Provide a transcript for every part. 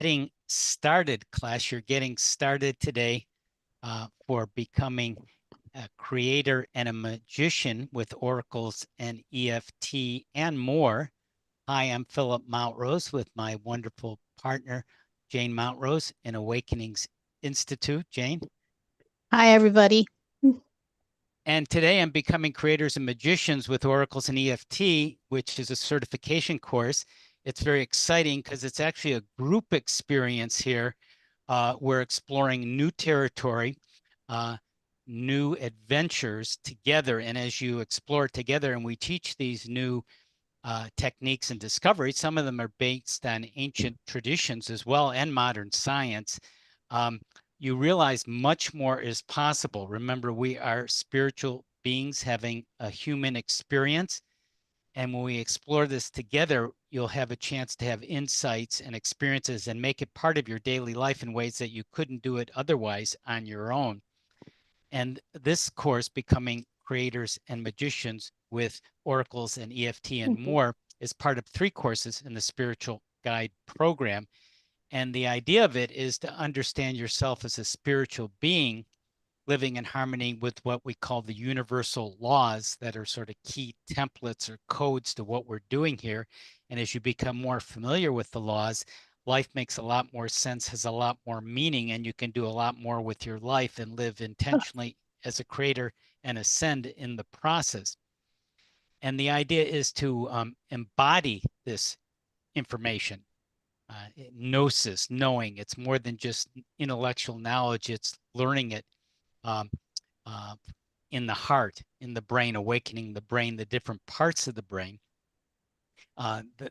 Getting started, class. You're getting started today for becoming a creator and a magician with oracles and EFT and more. Hi, I'm Philip Mountrose with my wonderful partner, Jane Mountrose in Awakenings Institute. Jane. Hi, everybody. And today I'm becoming creators and magicians with oracles and EFT, which is a certification course. It's very exciting because it's actually a group experience here. We're exploring new territory, uh, new adventures together. And as you explore together and we teach these new techniques and discoveries, some of them are based on ancient traditions as well and modern science. Um, you realize much more is possible. Remember, we are spiritual beings having a human experience. And when we explore this together, you'll have a chance to have insights and experiences and make it part of your daily life in ways that you couldn't do it otherwise on your own. And this course, Becoming Creators and Magicians with Oracles and EFT and Mhm. more, is part of 3 courses in the Spiritual Guide program. And the idea of it is to understand yourself as a spiritual being living in harmony with what we call the universal laws that are sort of key templates or codes to what we're doing here. And as you become more familiar with the laws, life makes a lot more sense, has a lot more meaning, and you can do a lot more with your life and live intentionally as a creator and ascend in the process. And the idea is to embody this information, gnosis, knowing. It's more than just intellectual knowledge, it's learning it um, uh, in the heart, in the brain, awakening the brain, the different parts of the brain,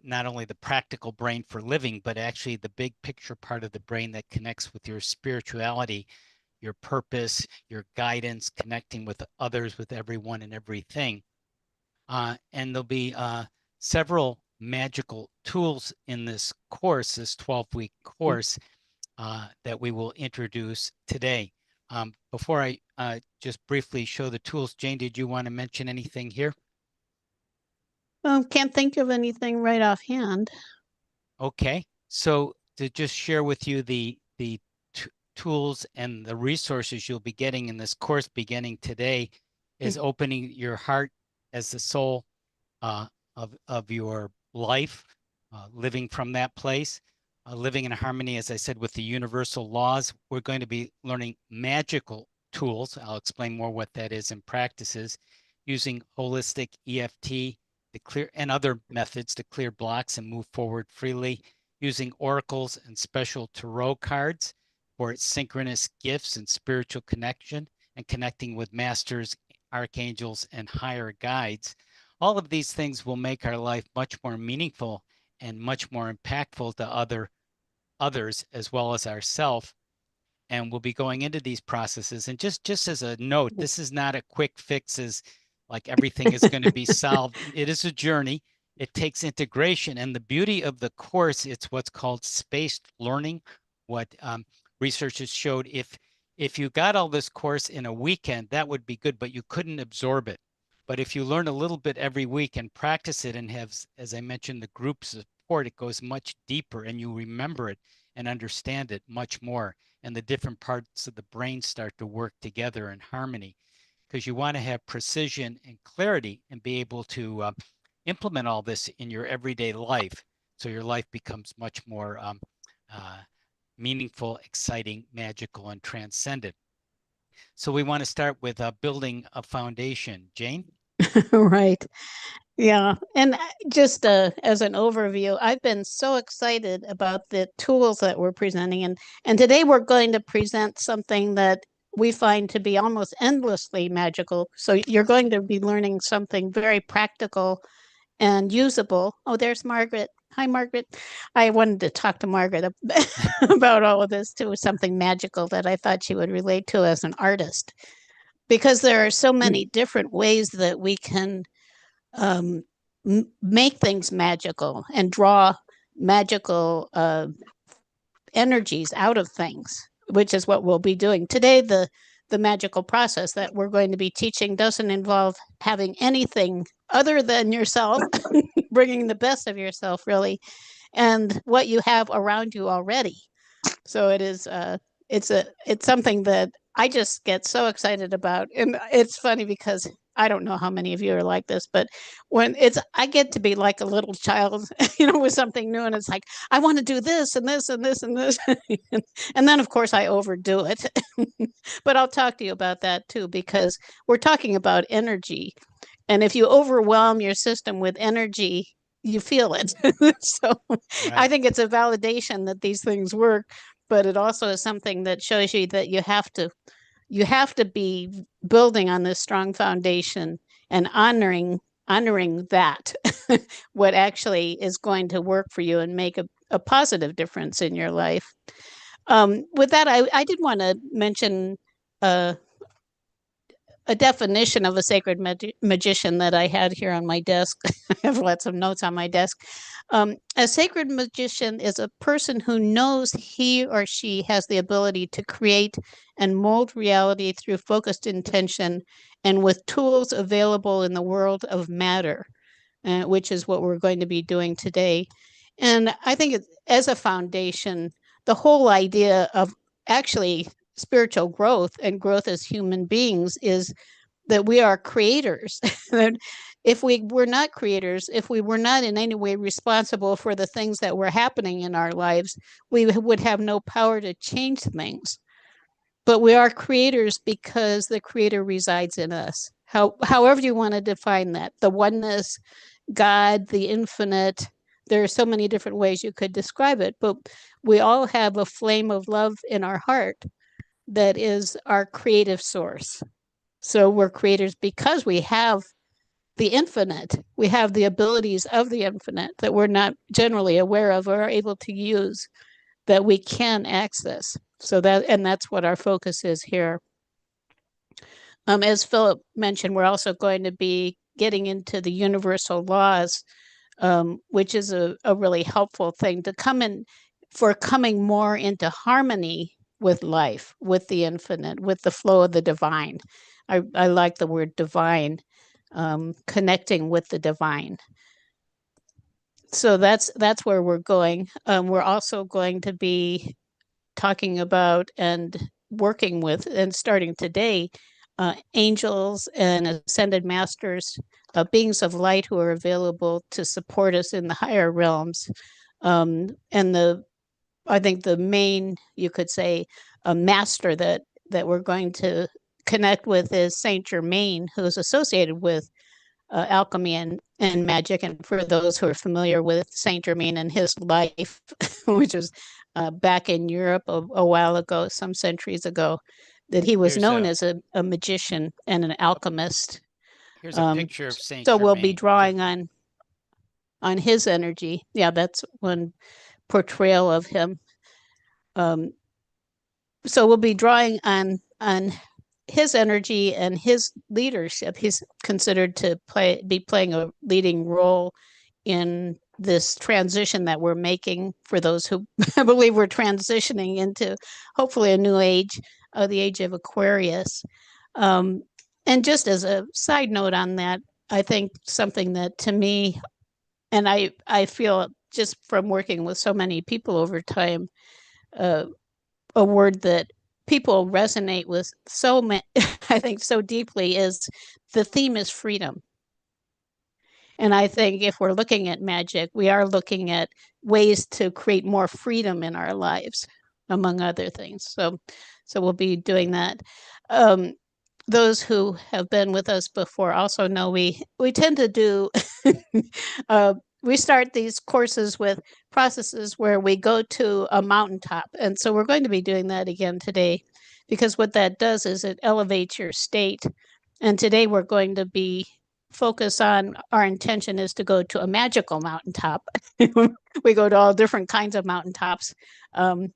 not only the practical brain for living, but actually the big picture part of the brain that connects with your spirituality, your purpose, your guidance, connecting with others, with everyone and everything. And there'll be several magical tools in this course, this 12-week course, that we will introduce today. Before I just briefly show the tools, Jane, did you want to mention anything here? Can't think of anything right offhand. Okay, so to just share with you the tools and the resources you'll be getting in this course beginning today is Mm. opening your heart as the soul uh, of your life, living from that place, living in harmony, as I said, with the universal laws. We're going to be learning magical tools. I'll explain more what that is and practices, using holistic EFT to clear and other methods to clear blocks and move forward freely, using oracles and special tarot cards for synchronous gifts and spiritual connection, and connecting with masters, archangels, and higher guides. All of these things will make our life much more meaningful and much more impactful to others as well as ourselves. And we'll be going into these processes. And just as a note, this is not a quick fix as like everything is going to be solved. It is a journey. It takes integration. And the beauty of the course, it's what's called spaced learning. What researchers showed, if you got all this course in a weekend, that would be good, but you couldn't absorb it. But if you learn a little bit every week and practice it and have, as I mentioned, the group support, it goes much deeper and you remember it and understand it much more. And the different parts of the brain start to work together in harmony because you want to have precision and clarity and be able to implement all this in your everyday life so your life becomes much more uh, meaningful, exciting, magical, and transcendent. So we want to start with building a foundation. Jane? Right. Yeah. And just as an overview, I've been so excited about the tools that we're presenting. And today we're going to present something that we find to be almost endlessly magical. So you're going to be learning something very practical and usable. Oh, there's Margaret. Hi, Margaret. I wanted to talk to Margaret about all of this too, something magical that I thought she would relate to as an artist, because there are so many different ways that we can um, make things magical and draw magical energies out of things, which is what we'll be doing today. The magical process that we're going to be teaching doesn't involve having anything other than yourself, bringing the best of yourself, really. and what you have around you already. So it is it's something that I just get so excited about. And it's funny because I don't know how many of you are like this, but when I get to be like a little child, with something new, and it's like, I want to do this and this and this and this. And then of course I overdo it. But I'll talk to you about that too, because we're talking about energy. And if you overwhelm your system with energy, you feel it. So I think it's a validation that these things work, but it also is something that shows you that you have to be building on this strong foundation and honoring that what actually is going to work for you and make a positive difference in your life. With that, I did want to mention uh, a definition of a sacred magician that I had here on my desk. I have lots of notes on my desk. A sacred magician is a person who knows he or she has the ability to create and mold reality through focused intention and with tools available in the world of matter, which is what we're going to be doing today. And I think as a foundation, the whole idea of actually spiritual growth and growth as human beings is that we are creators. That if we were not creators, if we were not in any way responsible for the things that were happening in our lives, we would have no power to change things. But we are creators because the creator resides in us. However you want to define that, the oneness, God, the infinite, there are so many different ways you could describe it, but we all have a flame of love in our heart that is our creative source. So we're creators because we have the infinite. We have the abilities of the infinite that we're not generally aware of or are able to use, that we can access. That's what our focus is here. As Philip mentioned, we're also going to be getting into the universal laws, which is a really helpful thing to come in for coming more into harmony with life, with the infinite, with the flow of the divine. I like the word divine, connecting with the divine. So that's where we're going. We're also going to be talking about and working with, and starting today, angels and ascended masters, beings of light who are available to support us in the higher realms. And I think the main, you could say, a master that we're going to connect with is Saint Germain, who's associated with alchemy and magic. And for those who are familiar with Saint Germain and his life, which was back in Europe a while ago, some centuries ago, that he was known as a magician and an alchemist. Here's a picture of Saint So Germain. we'll be drawing on his energy. Yeah, that's one portrayal of him. So we'll be drawing on his energy and his leadership. He's considered to be playing a leading role in this transition that we're making for those who believe we're transitioning into hopefully a new age, the age of Aquarius. And just as a side note on that, I think something that to me, and I feel just from working with so many people over time, a word that people resonate with so many, I think so deeply, is the theme is freedom. And I think if we're looking at magic, we are looking at ways to create more freedom in our lives, among other things. So we'll be doing that. Those who have been with us before also know we tend to do we start these courses with processes where we go to a mountaintop. And so we're going to be doing that again today, because what that does is it elevates your state. And today we're going to be focus on, our intention is to go to a magical mountaintop. We go to all different kinds of mountaintops. And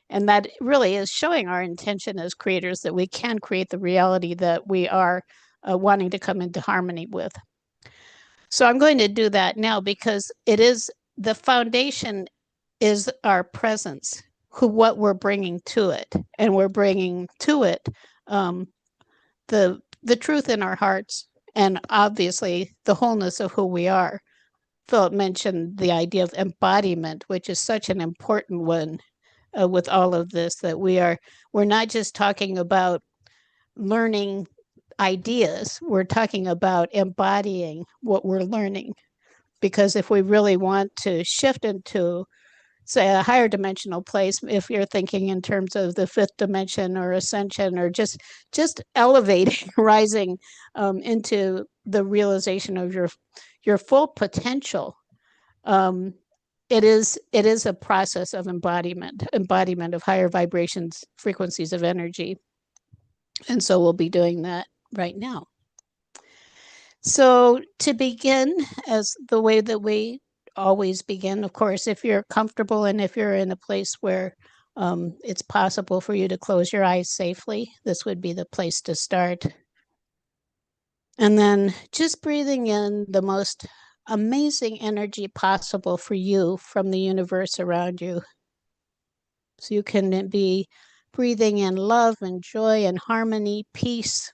that really is showing our intention as creators that we can create the reality that we are wanting to come into harmony with. So I'm going to do that now, because it is the foundation is our presence, what we're bringing to it. And we're bringing to it the truth in our hearts, and obviously the wholeness of who we are. Philip mentioned the idea of embodiment, which is such an important one with all of this, that we're not just talking about learning ideas, we're talking about embodying what we're learning. Because if we really want to shift into, say, a higher dimensional place, if you're thinking in terms of the fifth dimension or ascension, or just elevating, rising into the realization of your full potential, it is a process of embodiment of higher vibrations, frequencies of energy. And so we'll be doing that right now. So to begin, as the way that we always begin, of course, if you're comfortable and if you're in a place where it's possible for you to close your eyes safely, this would be the place to start. And then just breathing in the most amazing energy possible for you from the universe around you. So you can be breathing in love and joy and harmony, peace,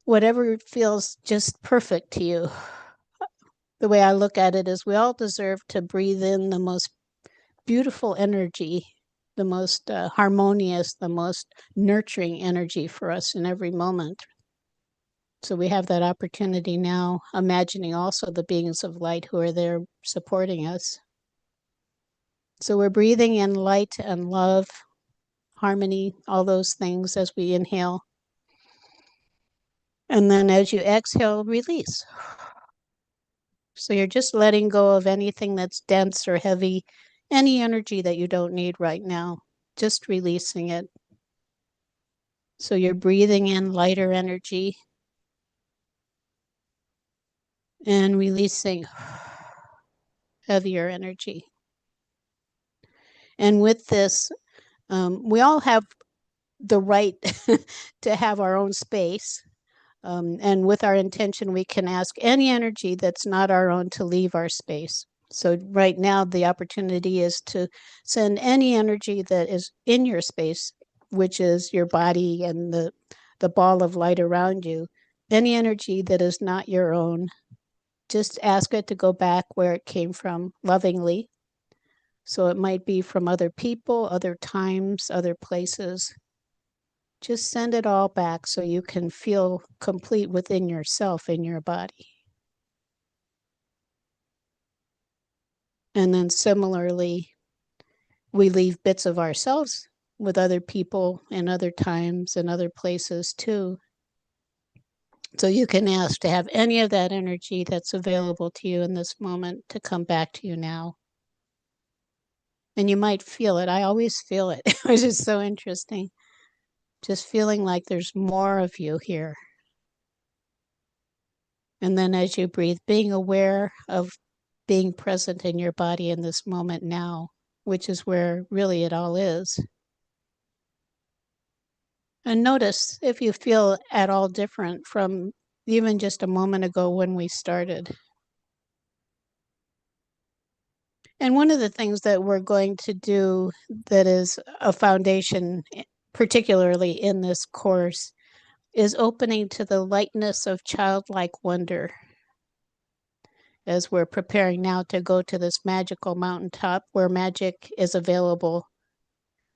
whatever feels just perfect to you. The way I look at it is we all deserve to breathe in the most beautiful energy, the most harmonious, the most nurturing energy for us in every moment. So we have that opportunity now, imagining also the beings of light who are there supporting us. So we're breathing in light and love, harmony, all those things as we inhale. And then as you exhale, release. So you're just letting go of anything that's dense or heavy, any energy that you don't need right now, just releasing it. So you're breathing in lighter energy and releasing heavier energy. And with this, we all have the right to have our own space. And with our intention, we can ask any energy that's not our own to leave our space. So right now, the opportunity is to send any energy that is in your space, which is your body and the ball of light around you, any energy that is not your own, just ask it to go back where it came from lovingly. So it might be from other people, other times, other places. Just send it all back so you can feel complete within yourself, in your body. And then similarly, we leave bits of ourselves with other people and other times and other places too. So you can ask to have any of that energy that's available to you in this moment to come back to you now. And you might feel it. I always feel it, which is so interesting. Just feeling like there's more of you here. And then as you breathe, being aware of being present in your body in this moment now, which is where really it all is. And notice if you feel at all different from even just a moment ago when we started. And one of the things that we're going to do that is a foundation, particularly in this course, is opening to the lightness of childlike wonder. As we're preparing now to go to this magical mountaintop where magic is available.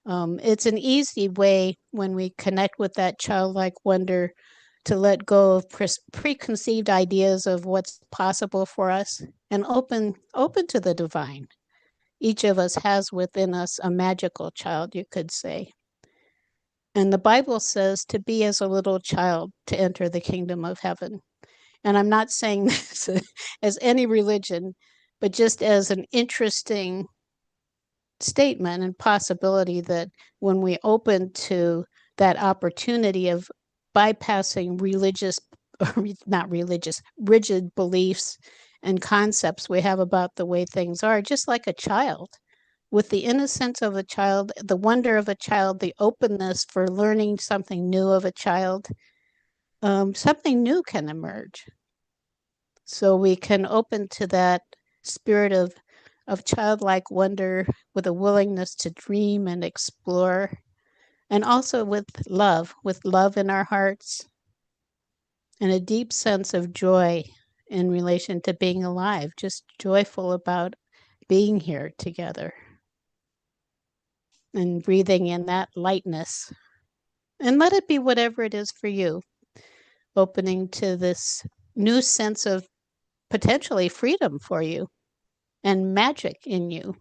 It's an easy way when we connect with that childlike wonder to let go of preconceived ideas of what's possible for us and open to the divine. Each of us has within us a magical child, you could say. And the Bible says to be as a little child to enter the kingdom of heaven. And I'm not saying this as any religion, but just as an interesting statement and possibility that when we open to that opportunity of bypassing religious, or not religious, rigid beliefs and concepts we have about the way things are, just like a child, with the innocence of a child, the wonder of a child, the openness for learning something new of a child, something new can emerge. So we can open to that spirit of childlike wonder with a willingness to dream and explore, and also with love in our hearts and a deep sense of joy in relation to being alive, just joyful about being here together and breathing in that lightness. And let it be whatever it is for you, opening to this new sense of potentially freedom for you and magic in you,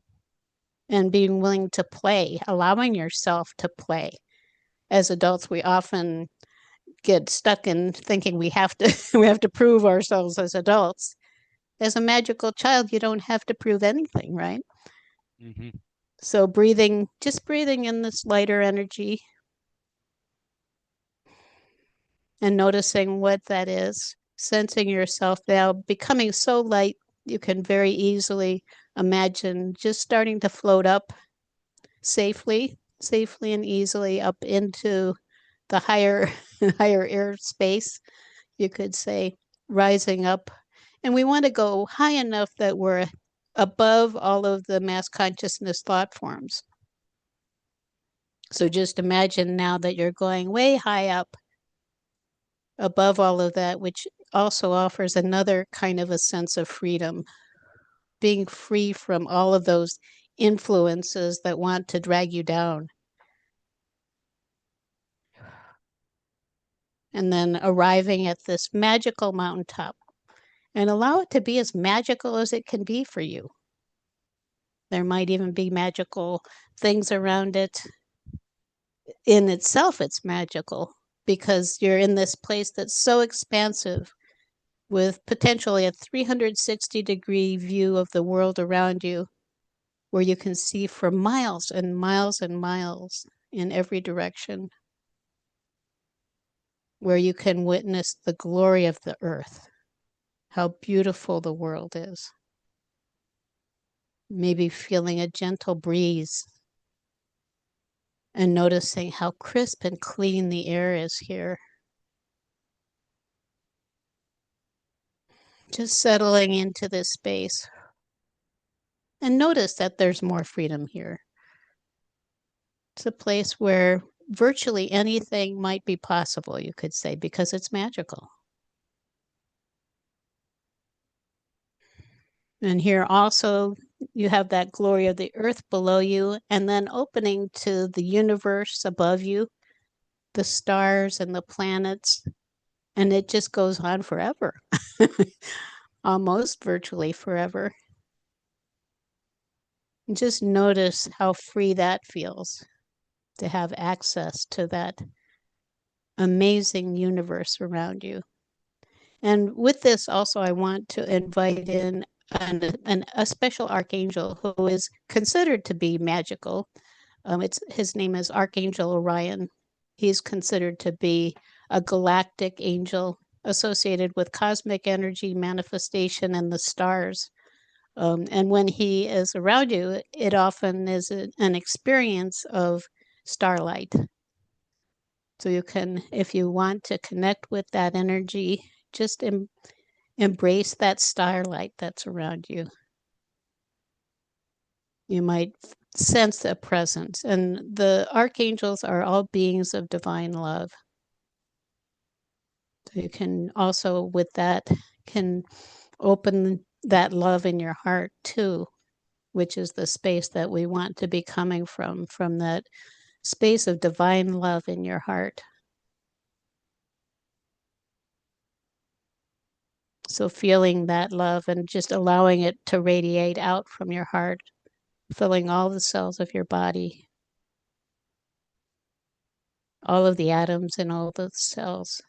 and being willing to play, allowing yourself to play. As adults, we often get stuck in thinking we have to we have to prove ourselves as adults. As a magical child, you don't have to prove anything, right? Mm-hmm. So just breathing in this lighter energy and noticing what that is, sensing yourself now becoming so light you can very easily imagine just starting to float up safely and easily up into the higher higher air space, you could say, rising up. And we want to go high enough that we're above all of the mass consciousness thought forms. So just imagine now that you're going way high up above all of that, which also offers another kind of a sense of freedom, being free from all of those influences that want to drag you down. And then arriving at this magical mountaintop, and allow it to be as magical as it can be for you. There might even be magical things around it. In itself, it's magical because you're in this place that's so expansive with potentially a 360-degree view of the world around you, where you can see for miles and miles and miles in every direction, where you can witness the glory of the earth, how beautiful the world is. Maybe feeling a gentle breeze and noticing how crisp and clean the air is here. Just settling into this space. And notice that there's more freedom here. It's a place where virtually anything might be possible, you could say, because it's magical. And here also, you have that glory of the earth below you, and then opening to the universe above you, the stars and the planets, and it just goes on forever, almost virtually forever. And just notice how free that feels to have access to that amazing universe around you. And with this, also, I want to invite in a special archangel who is considered to be magical. His name is Archangel Orion. He's considered to be a galactic angel associated with cosmic energy manifestation and the stars. And when he is around you, it often is an experience of starlight. So you can, if you want to connect with that energy, just embrace that starlight that's around you. You might sense a presence, and the archangels are all beings of divine love. So you can also, with that, can open that love in your heart too, which is the space that we want to be coming from that space of divine love in your heart. So feeling that love and just allowing it to radiate out from your heart, filling all the cells of your body, all of the atoms in all the cells,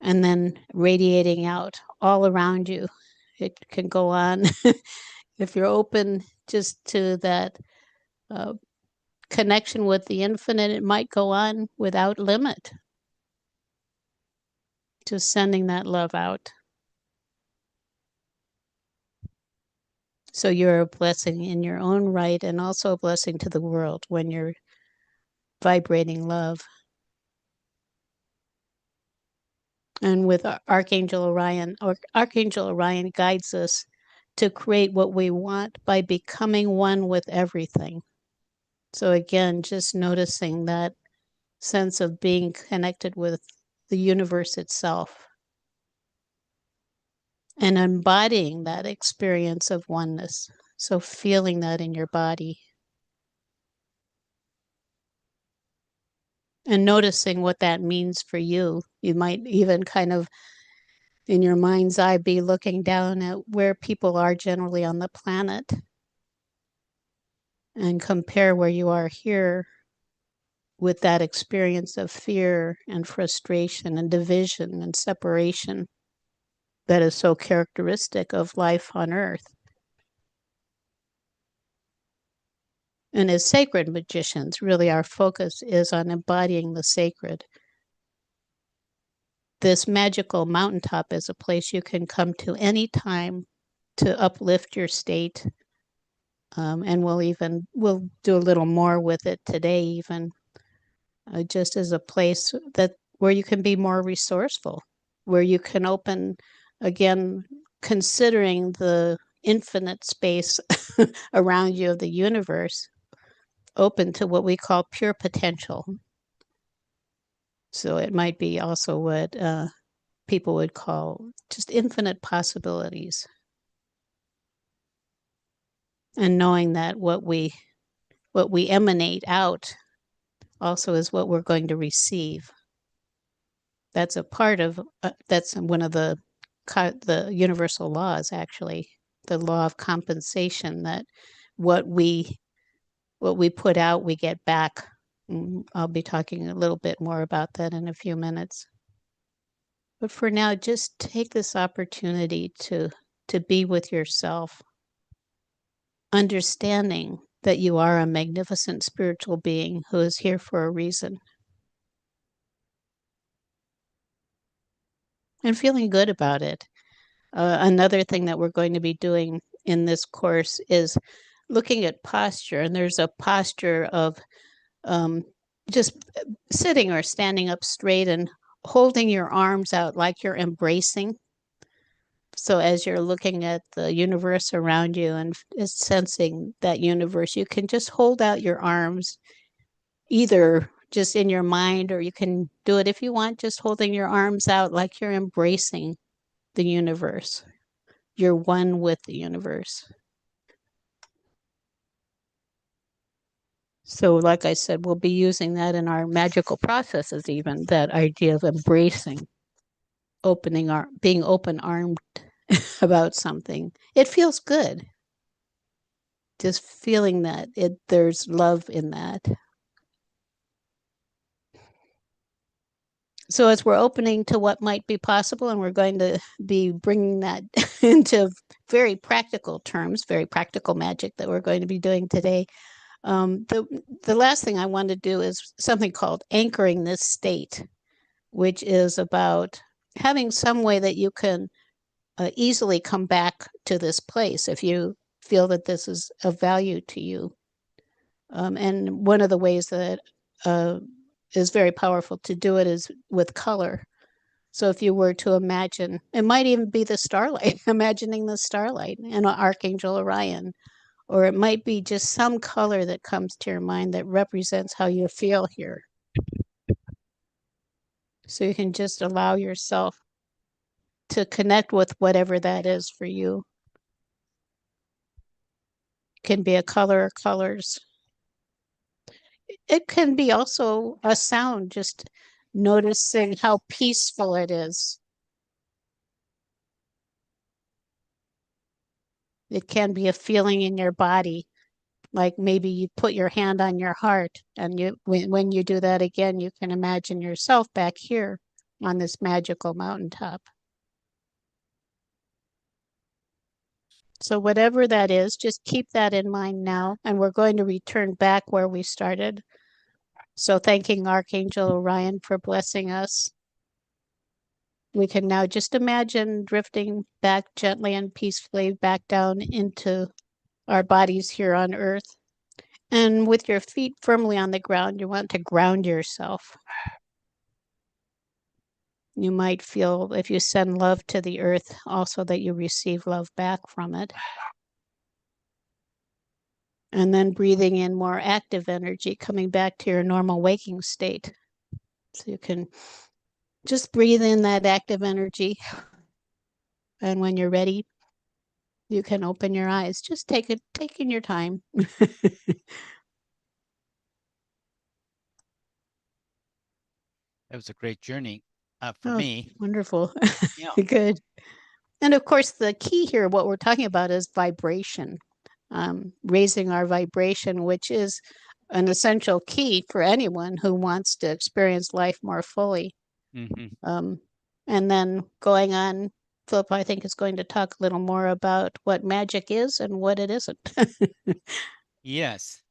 and then radiating out all around you. It can go on. If you're open just to that connection with the infinite, it might go on without limit. Just sending that love out. So you're a blessing in your own right, and also a blessing to the world when you're vibrating love. And with Archangel Orion, Archangel Orion guides us to create what we want by becoming one with everything. So again, just noticing that sense of being connected with the universe itself. and embodying that experience of oneness. So feeling that in your body and noticing what that means for you. You might even kind of in your mind's eye be looking down at where people are generally on the planet and compare where you are here with that experience of fear and frustration and division and separation that is so characteristic of life on earth. And as sacred magicians, really our focus is on embodying the sacred. This magical mountaintop is a place you can come to any time to uplift your state. And we'll do a little more with it today, even just as a place where you can be more resourceful, where you can open, again, considering the infinite space around you of the universe, open to what we call pure potential. So it might be also what people would call just infinite possibilities. And knowing that what we emanate out also is what we're going to receive. That's a part of that's one of the universal laws, actually, the law of compensation, that what we put out, we get back. I'll be talking a little bit more about that in a few minutes. But for now, just take this opportunity to be with yourself, understanding that you are a magnificent spiritual being who is here for a reason. And feeling good about it. Another thing that we're going to be doing in this course is looking at posture. And there's a posture of just sitting or standing up straight and holding your arms out like you're embracing. So as you're looking at the universe around you and sensing that universe, you can just hold out your arms, either just in your mind, or you can do it if you want, just holding your arms out like you're embracing the universe. You're one with the universe. So like I said, we'll be using that in our magical processes, even that idea of embracing, being open-armed about something. It feels good. Just feeling that there's love in that. So as we're opening to what might be possible, and we're going to be bringing that into very practical terms, very practical magic that we're going to be doing today. The last thing I want to do is something called anchoring this state, which is about having some way that you can easily come back to this place if you feel that this is of value to you. And one of the ways that is very powerful to do it is with color. So if you were to imagine, it might even be the starlight, imagining the starlight and Archangel Orion, or it might be just some color that comes to your mind that represents how you feel here. So you can just allow yourself to connect with whatever that is for you. It can be a color or colors. It can be also a sound, just noticing how peaceful it is. It can be a feeling in your body, like maybe you put your hand on your heart, and when you do that again, you can imagine yourself back here on this magical mountaintop. So whatever that is, just keep that in mind now, and we're going to return back where we started. So thanking Archangel Orion for blessing us. We can now just imagine drifting back gently and peacefully back down into our bodies here on Earth. And with your feet firmly on the ground, you want to ground yourself. You might feel, if you send love to the earth, also that you receive love back from it. And then breathing in more active energy, coming back to your normal waking state. So you can just breathe in that active energy And when you're ready, you can open your eyes. Just taking your time. That was a great journey for Oh, me. wonderful. Yeah. Good. And of course, the key here, what we're talking about is vibration, raising our vibration, which is an essential key for anyone who wants to experience life more fully. Hmm. Um, and then going on, Philip, I think, is going to talk a little more about what magic is and what it isn't. Yes.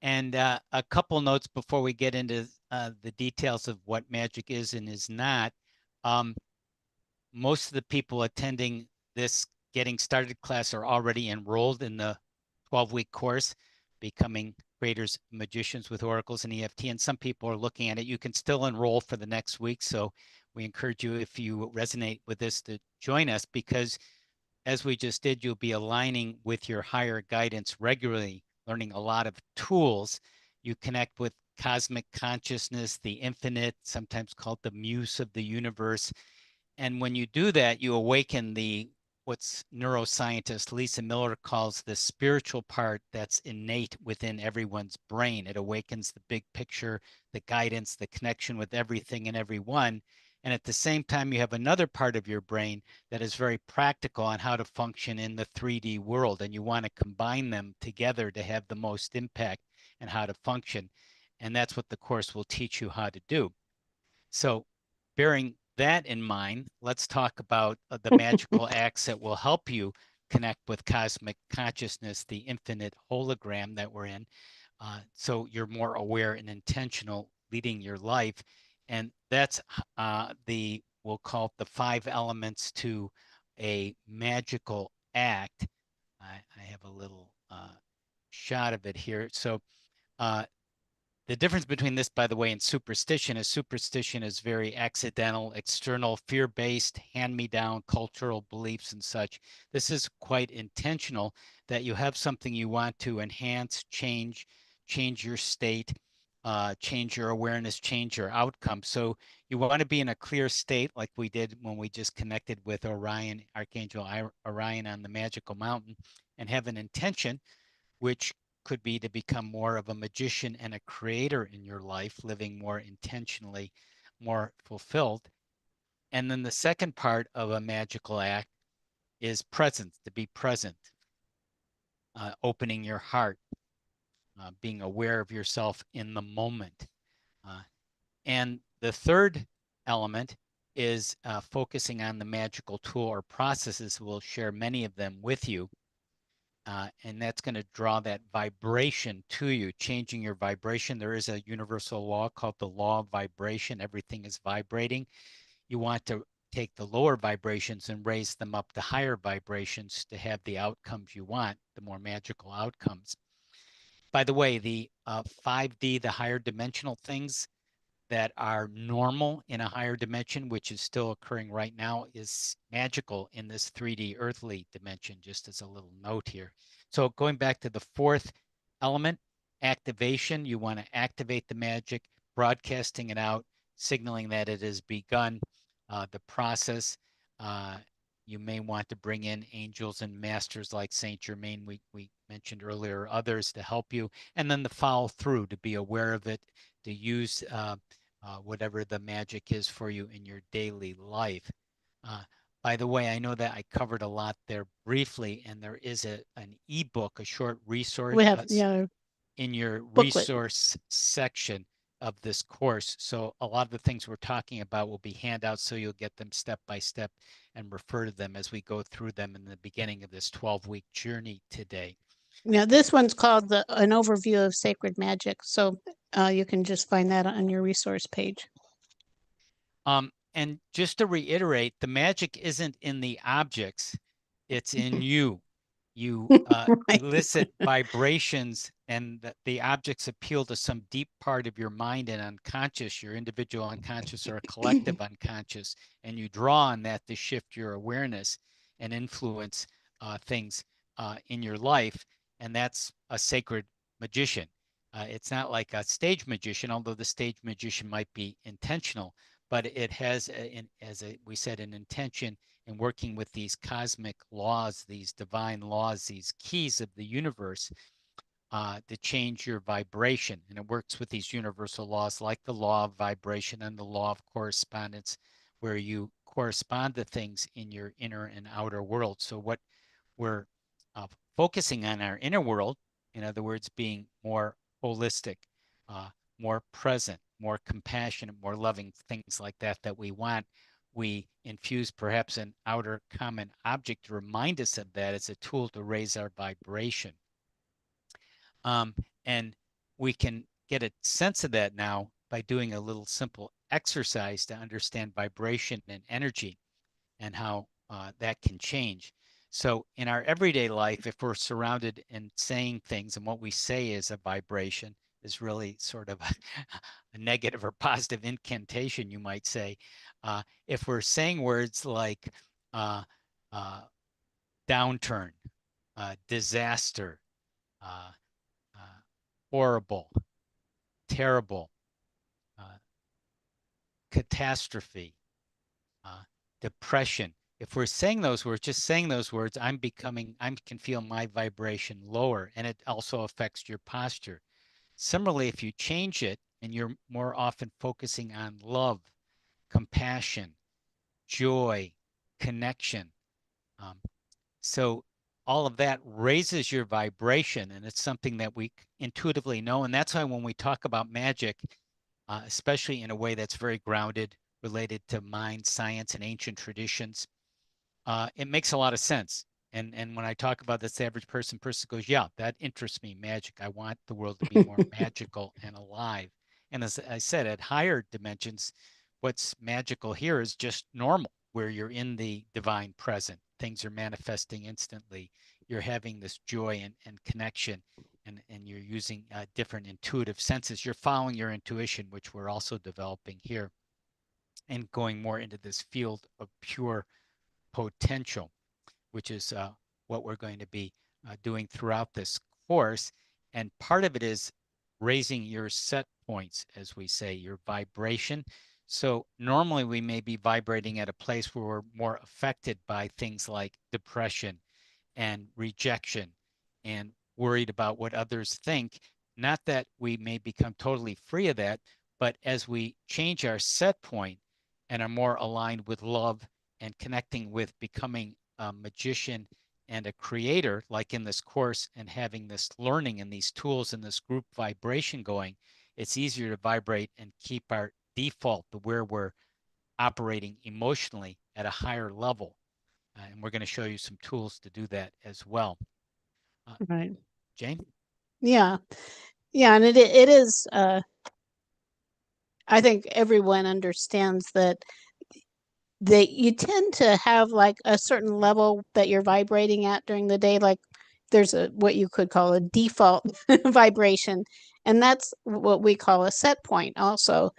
And a couple notes before we get into the details of what magic is and is not. Um, most of the people attending this Getting Started class are already enrolled in the 12-week course, Becoming Creators, Magicians with Oracles and EFT. And some people are looking at it. You can still enroll for the next week. So we encourage you, if you resonate with this, to join us, because as we just did, you'll be aligning with your higher guidance regularly, learning a lot of tools. You connect with cosmic consciousness, the infinite, sometimes called the muse of the universe. And when you do that, you awaken the what's neuroscientist Lisa Miller calls the spiritual part that's innate within everyone's brain. It awakens the big picture, the guidance, the connection with everything and everyone. And at the same time, you have another part of your brain that is very practical on how to function in the 3D world. And you want to combine them together to have the most impact and how to function. And that's what the course will teach you how to do. So, bearing that in mind, let's talk about the magical acts that will help you connect with cosmic consciousness, the infinite hologram that we're in. So you're more aware and intentional leading your life. And that's we'll call it the 5 elements to a magical act. I have a little shot of it here. So uh, the difference between this, by the way, and superstition is very accidental, external, fear-based, hand-me-down cultural beliefs and such. This is quite intentional, that you have something you want to enhance, change your state, change your awareness, change your outcome. So you want to be in a clear state, like we did when we just connected with Orion, Archangel Orion on the magical mountain, and have an intention, which could be to become more of a magician and a creator in your life, living more intentionally, more fulfilled. And then the second part of a magical act is presence, to be present, opening your heart, being aware of yourself in the moment. Uh, and the third element is focusing on the magical tool or processes. We'll share many of them with you. And that's going to draw that vibration to you, changing your vibration. There is a universal law called the law of vibration. Everything is vibrating. You want to take the lower vibrations and raise them up to higher vibrations to have the outcomes you want, the more magical outcomes. By the way, the 5D, the higher dimensional things that are normal in a higher dimension, which is still occurring right now, is magical in this 3D earthly dimension, just as a little note here. So going back to the fourth element, activation, you want to activate the magic, broadcasting it out, signaling that it has begun the process. You may want to bring in angels and masters like Saint Germain, we mentioned earlier, others to help you. And then the follow through, to be aware of it, to use whatever the magic is for you in your daily life. Uh, by the way, I know that I covered a lot there briefly, and there is an ebook, a short resource We have, yeah, in your booklet. resource section of this course. So a lot of the things we're talking about will be handouts, so you'll get them step by step and refer to them as we go through them in the beginning of this 12-week journey today. Yeah, this one's called an overview of sacred magic. So you can just find that on your resource page. And just to reiterate, the magic isn't in the objects, it's in you. You Right. elicit vibrations, and the objects appeal to some deep part of your mind and unconscious, your individual unconscious or a collective unconscious, and you draw on that to shift your awareness and influence things in your life. And that's a sacred magician. It's not like a stage magician, although the stage magician might be intentional, but it has, we said, an intention and working with these cosmic laws, these divine laws, these keys of the universe to change your vibration. And it works with these universal laws like the law of vibration and the law of correspondence, where you correspond to things in your inner and outer world. So what we're focusing on our inner world, in other words, being more holistic, more present, more compassionate, more loving, things like that that we want. We infuse perhaps an outer common object to remind us of that as a tool to raise our vibration. And we can get a sense of that now by doing a little simple exercise to understand vibration and energy and how that can change. So in our everyday life, if we're surrounded and saying things, and what we say is a vibration, is really sort of a negative or positive incantation, you might say. If we're saying words like uh, uh, downturn, disaster, uh, uh, horrible, terrible, uh, catastrophe, depression. If we're saying those words, just saying those words, I can feel my vibration lower, and it also affects your posture. Similarly, if you change it and you're more often focusing on love, compassion, joy, connection, um, so all of that raises your vibration, and it's something that we intuitively know. And that's why when we talk about magic, especially in a way that's very grounded, related to mind, science, and ancient traditions, it makes a lot of sense. And when I talk about this, the average person goes, yeah, that interests me, magic. I want the world to be more magical and alive. And as I said, at higher dimensions, what's magical here is just normal, where you're in the divine present. Things are manifesting instantly. You're having this joy and connection, and you're using different intuitive senses. You're following your intuition, which we're also developing here, and going more into this field of pure potential, which is what we're going to be doing throughout this course. And part of it is raising your set points, as we say, your vibration. So normally we may be vibrating at a place where we're more affected by things like depression and rejection and worried about what others think. Not that we may become totally free of that, but as we change our set point and are more aligned with love and connecting with becoming a magician and a creator, like in this course, and having this learning and these tools and this group vibration going, it's easier to vibrate and keep our default to where we're operating emotionally at a higher level. And we're going to show you some tools to do that as well. Right. Jane? Yeah. Yeah. And it is, I think everyone understands that you tend to have like a certain level that you're vibrating at during the day. Like there's a what you could call a default vibration, and that's what we call a set point also.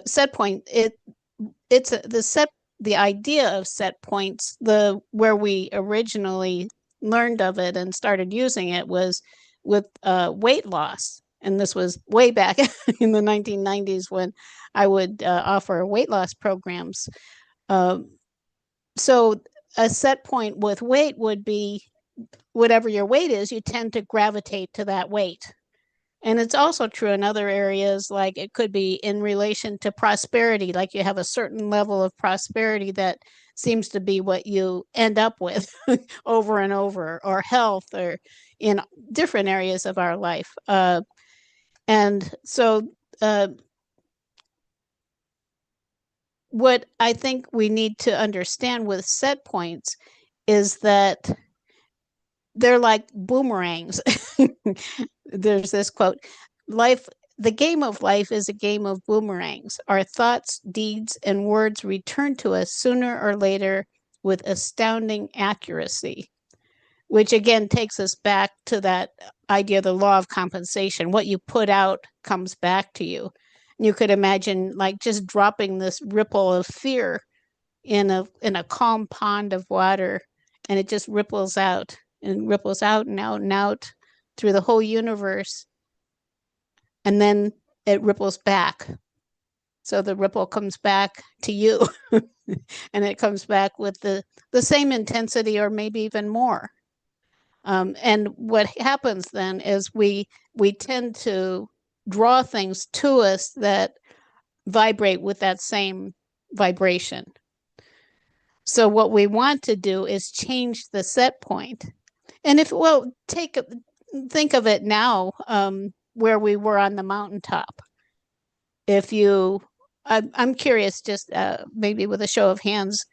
Set point, it's the idea of set points, the where we originally learned of it and started using it was with weight loss. And this was way back in the 1990s when I would offer weight loss programs. um, so a set point with weight would be whatever your weight is, you tend to gravitate to that weight. And it's also true in other areas, like it could be in relation to prosperity, like you have a certain level of prosperity that seems to be what you end up with over and over, or health, or in different areas of our life. And so uh, what I think we need to understand with set points is that they're like boomerangs. There's this quote: life, the game of life is a game of boomerangs. Our thoughts, deeds, and words return to us sooner or later with astounding accuracy, which again takes us back to that idea of the law of compensation. What you put out comes back to you. You could imagine like just dropping this ripple of fear in a calm pond of water, and it just ripples out and ripples out and out and out through the whole universe, and then it ripples back. So the ripple comes back to you. and it comes back with the same intensity or maybe even more. And what happens then is we tend to draw things to us that vibrate with that same vibration. So what we want to do is change the set point. And if, well, think of it now, where we were on the mountaintop. If you, I'm curious, just maybe with a show of hands,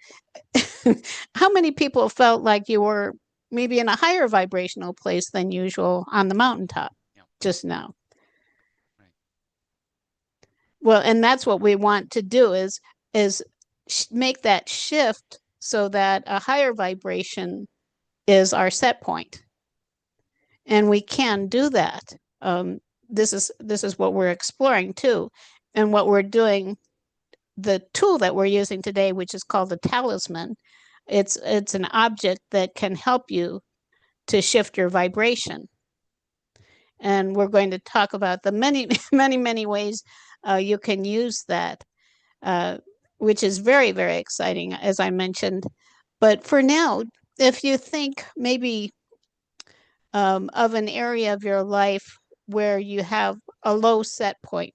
how many people felt like you were maybe in a higher vibrational place than usual on the mountaintop just now? Right. Well, and that's what we want to do is make that shift so that a higher vibration is our set point. And we can do that. This is what we're exploring too. And what we're doing, the tool that we're using today, which is called the talisman, it's an object that can help you to shift your vibration. And we're going to talk about the many, many, many ways you can use that, which is very, very exciting, as I mentioned. But for now, if you think maybe of an area of your life where you have a low set point,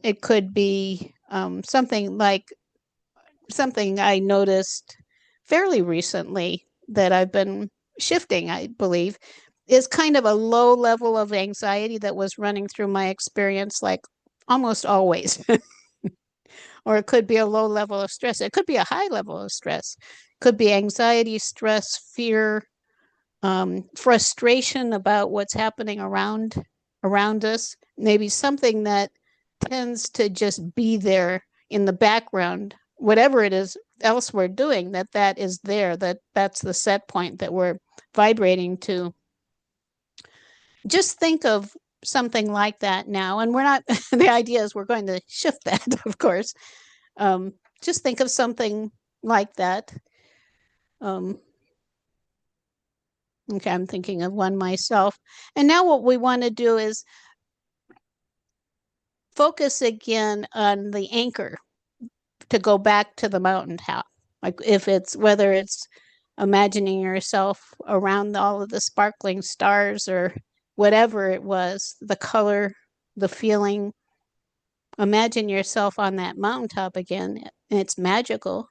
it could be something I noticed fairly recently that I've been shifting, I believe, is kind of a low level of anxiety that was running through my experience, like almost always. Or it could be a low level of stress. It could be a high level of stress. It could be anxiety, stress, fear, frustration about what's happening around us. Maybe something that tends to just be there in the background, whatever it is else we're doing, that is there, that's the set point that we're vibrating to. Just think of something like that now, and we're not the idea is we're going to shift that, of course. Just think of something like that. Okay, I'm thinking of one myself. And now what we want to do is focus again on the anchor to go back to the mountaintop. Like whether it's imagining yourself around all of the sparkling stars or whatever it was, the color, the feeling. Imagine yourself on that mountaintop again. It's magical.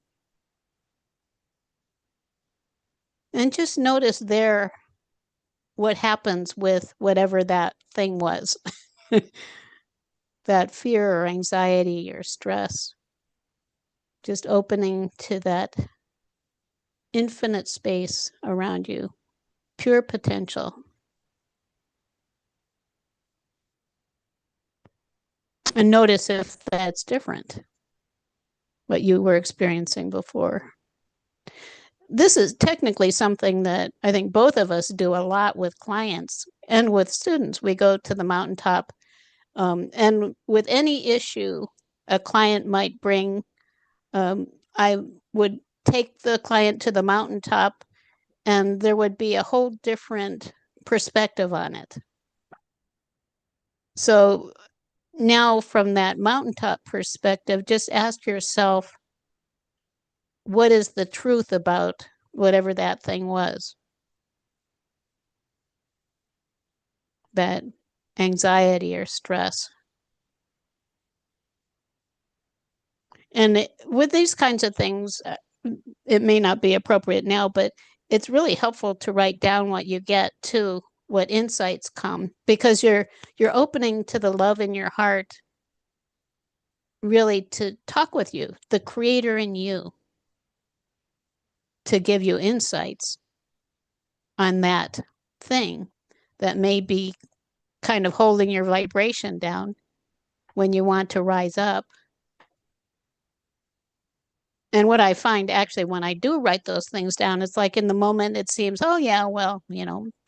And just notice there what happens with whatever that thing was. That fear or anxiety or stress. Just opening to that infinite space around you. Pure potential. And notice if that's different, what you were experiencing before. This is technically something that I think both of us do a lot with clients and with students. We go to the mountaintop, and with any issue a client might bring, I would take the client to the mountaintop and there would be a whole different perspective on it. So now from that mountaintop perspective, just ask yourself, what is the truth about whatever that thing was? That anxiety or stress. And with these kinds of things, it may not be appropriate now, but it's really helpful to write down what you get too, what insights come, because you're opening to the love in your heart really to talk with you, the creator in you, to give you insights on that thing that may be kind of holding your vibration down when you want to rise up. And what I find actually when I do write those things down, it's like in the moment it seems, oh yeah, well,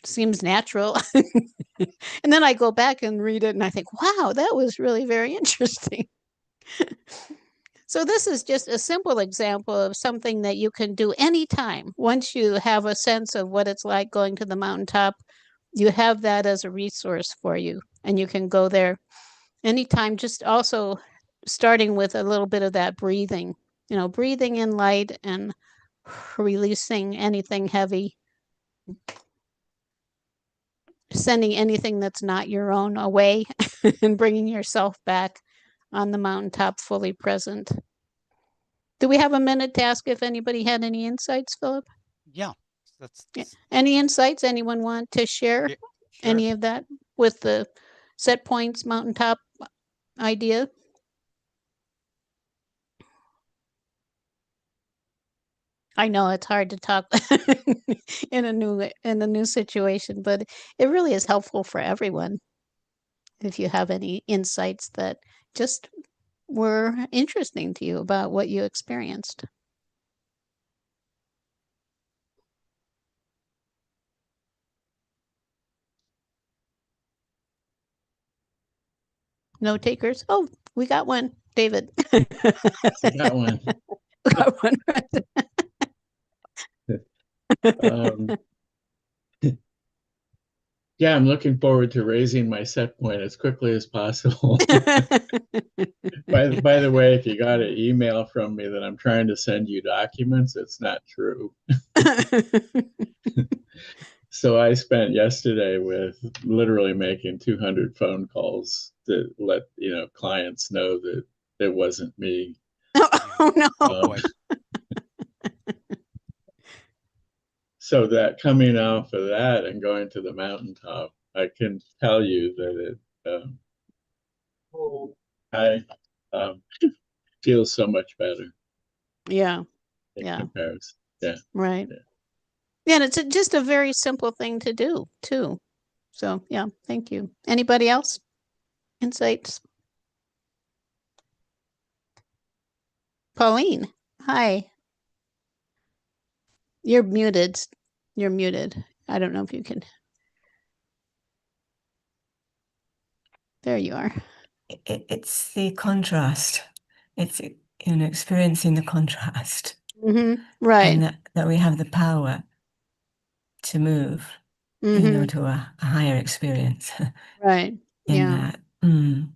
seems natural. And then I go back and read it and I think, wow, that was really very interesting. So this is just a simple example of something that you can do anytime. Once you have a sense of what it's like going to the mountaintop, you have that as a resource for you, and you can go there anytime, just also starting with a little bit of that breathing. breathing in light and releasing anything heavy, sending anything that's not your own away and bringing yourself back on the mountaintop fully present. Do we have a minute to ask if anybody had any insights, Philip? Yeah, that's Any insights? Anyone want to share sure. any of that with the set points mountaintop idea? I know it's hard to talk in a new situation, but it really is helpful for everyone if you have any insights that just were interesting to you about what you experienced. No takers? Oh, we got one, David. I got one. We got one. Yeah, I'm looking forward to raising my set point as quickly as possible. By the way, if you got an email from me that I'm trying to send you documents, it's not true. So I spent yesterday with literally making 200 phone calls to let clients know that it wasn't me. Oh no. boy. So that coming off of that and going to the mountaintop, I can tell you that I feel so much better Yeah. in Yeah. comparison. Yeah. Right. Yeah. Yeah, and it's just a very simple thing to do too. So yeah, thank you. Anybody else? Insights? Pauline, hi. You're muted. You're muted. I don't know if you can. There you are. It's the contrast. It's experiencing the contrast, Right. and that we have the power to move, to a higher experience. Right. In Yeah. that,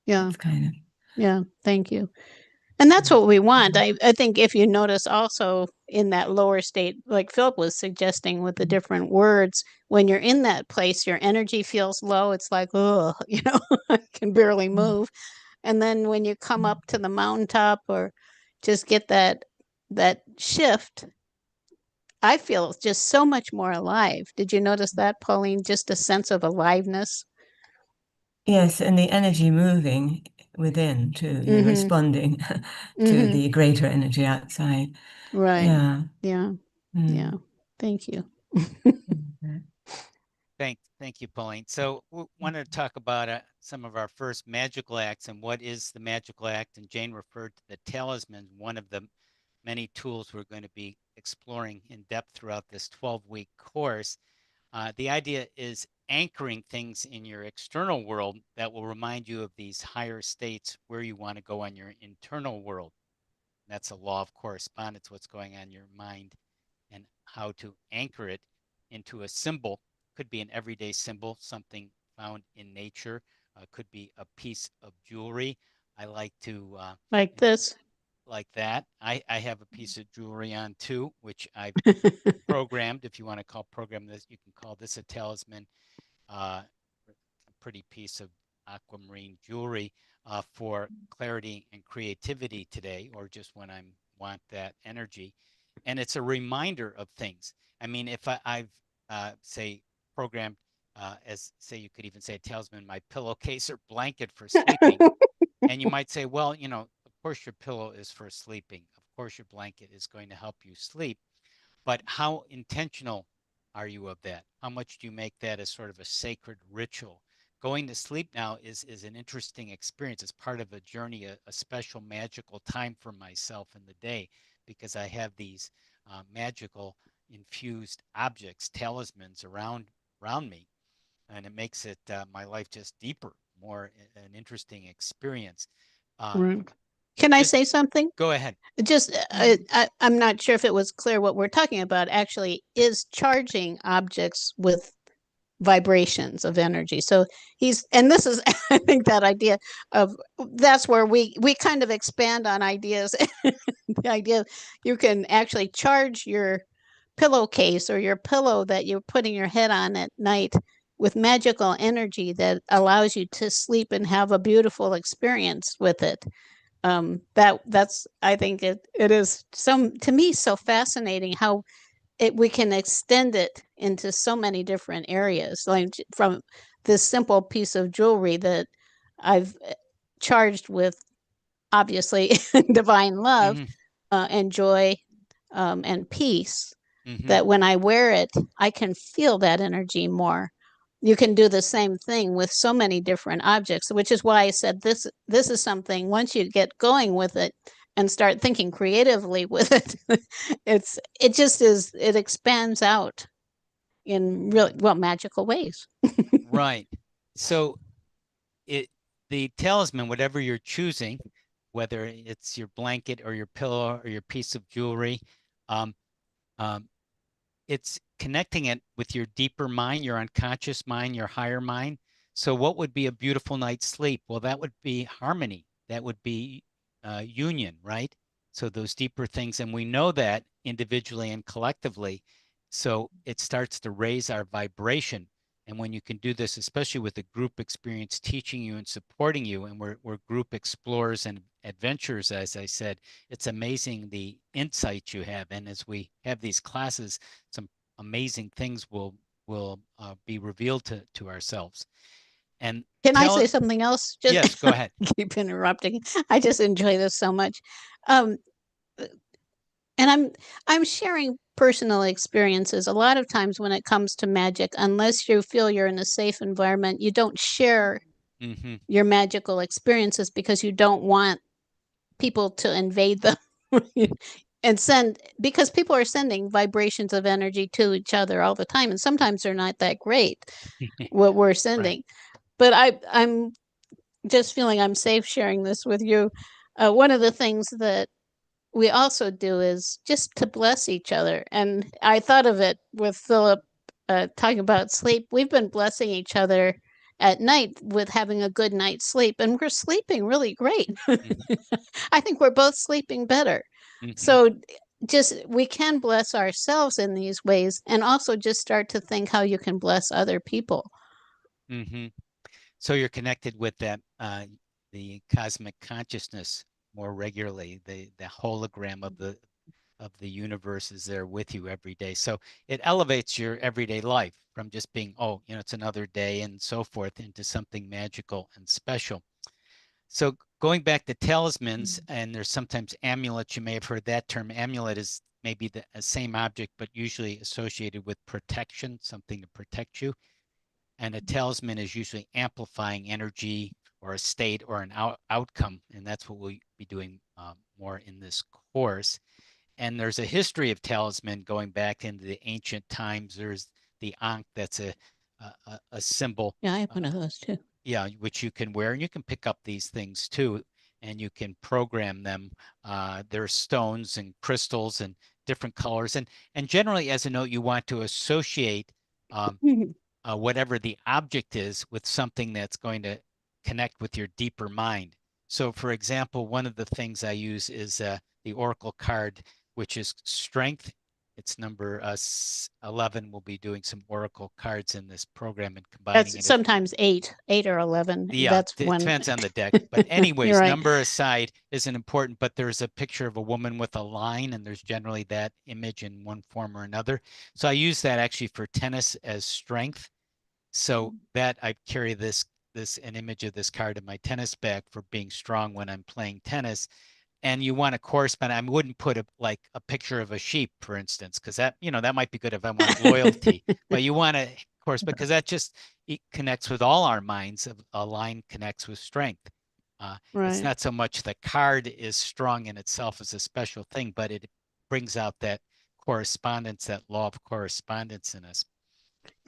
Yeah. it's kind of. Yeah. Thank you. And that's what we want. I think if you notice also in that lower state, like Philip was suggesting with the different words, when you're in that place, your energy feels low. It's like, oh, I can barely move. And then when you come up to the mountaintop or just get that shift, I feel just so much more alive. Did you notice that, Pauline? Just a sense of aliveness. Yes, and the energy moving within too, responding to the greater energy outside. Right. Yeah. Yeah. Yeah. Thank you. Thank you, Pauline. So we wanted to talk about some of our first magical acts and what is the magical act. And Jane referred to the talisman, one of the many tools we're going to be exploring in depth throughout this 12-week course. The idea is anchoring things in your external world that will remind you of these higher states where you want to go on your internal world. That's a law of correspondence, what's going on in your mind and how to anchor it into a symbol. Could be an everyday symbol, something found in nature, could be a piece of jewelry. I like to like this. Like that. I have a piece of jewelry on too, which I've programmed. If you want to call program this, you can call this a talisman. A pretty piece of aquamarine jewelry for clarity and creativity today, or just when I want that energy. And it's a reminder of things. I mean, if I've say programmed as say you could even say a talisman, my pillowcase or blanket for sleeping, and you might say, well, of course your pillow is for sleeping. Of course your blanket is going to help you sleep. But how intentional are you of that? How much do you make that as sort of a sacred ritual? Going to sleep now is an interesting experience. It's part of a journey, a special magical time for myself in the day, because I have these magical infused objects, talismans around me, and it makes it my life just deeper, more an interesting experience. Can I say something? Go ahead. Just, I'm not sure if it was clear what we're talking about actually is charging objects with vibrations of energy. So and this is, I think that idea of, that's where we kind of expand on ideas the idea you can actually charge your pillowcase or your pillow that you're putting your head on at night with magical energy that allows you to sleep and have a beautiful experience with it. That's I think it is to me so fascinating how we can extend it into so many different areas, like from this simple piece of jewelry that I've charged with obviously divine love, and joy, and peace, that when I wear it, I can feel that energy more. You can do the same thing with so many different objects, which is why I said this is something, once you get going with it and start thinking creatively with it, it expands out in really, well, magical ways. Right. So the talisman, whatever you're choosing, whether it's your blanket or your pillow or your piece of jewelry, it's connecting it with your deeper mind, your unconscious mind, your higher mind. So what would be a beautiful night's sleep? Well, that would be harmony. That would be union, right? So those deeper things, and we know that individually and collectively. So it starts to raise our vibration. And when you can do this, especially with a group experience teaching you and supporting you, and we're group explorers and adventurers, as I said, it's amazing the insights you have. And as we have these classes, some amazing things will be revealed to ourselves. And can I say something else? Yes, go ahead. Keep interrupting. I just enjoy this so much. And I'm sharing personal experiences. A lot of times when it comes to magic, unless you feel you're in a safe environment, you don't share your magical experiences because you don't want people to invade them and because people are sending vibrations of energy to each other all the time, and sometimes they're not that great what we're sending. Right. But I'm just feeling I'm safe sharing this with you. One of the things that we also do is just to bless each other. And I thought of it with Philip talking about sleep. We've been blessing each other at night with having a good night's sleep, and we're sleeping really great. I think we're both sleeping better. So we can bless ourselves in these ways, and also just start to think how you can bless other people. So you're connected with that, the cosmic consciousness more regularly. The hologram of the universe is there with you every day. So it elevates your everyday life from just being, oh, it's another day and so forth, into something magical and special. So going back to talismans, and there's sometimes amulets, you may have heard that term. Amulet is maybe the same object, but usually associated with protection, something to protect you. And a talisman is usually amplifying energy or a state or an outcome. And that's what we'll be doing more in this course. And there's a history of talisman going back into the ancient times. There's the Ankh, that's a symbol. Yeah, I have one of those too. Yeah, which you can wear, and you can pick up these things too, and you can program them. There's stones and crystals and different colors. And generally, as a note, you want to associate whatever the object is with something that's going to connect with your deeper mind. So for example, one of the things I use is the Oracle card, which is strength. It's number 11. We'll be doing some Oracle cards in this program and combining it. That's sometimes 8 or 11. Yeah, that's it one. depends on the deck. But anyways, right. Number aside isn't important, but there's a picture of a woman with a line, and there's generally that image in one form or another. So I use that actually for tennis as strength. So that I carry an image of this card in my tennis bag for being strong when I'm playing tennis. And you want to correspond. I wouldn't put a picture of a sheep, for instance, because that might be good if I want loyalty. But you want to correspond because that just connects with all our minds. A line connects with strength. Right. It's not so much the card is strong in itself as a special thing, but it brings out that correspondence, that law of correspondence in us.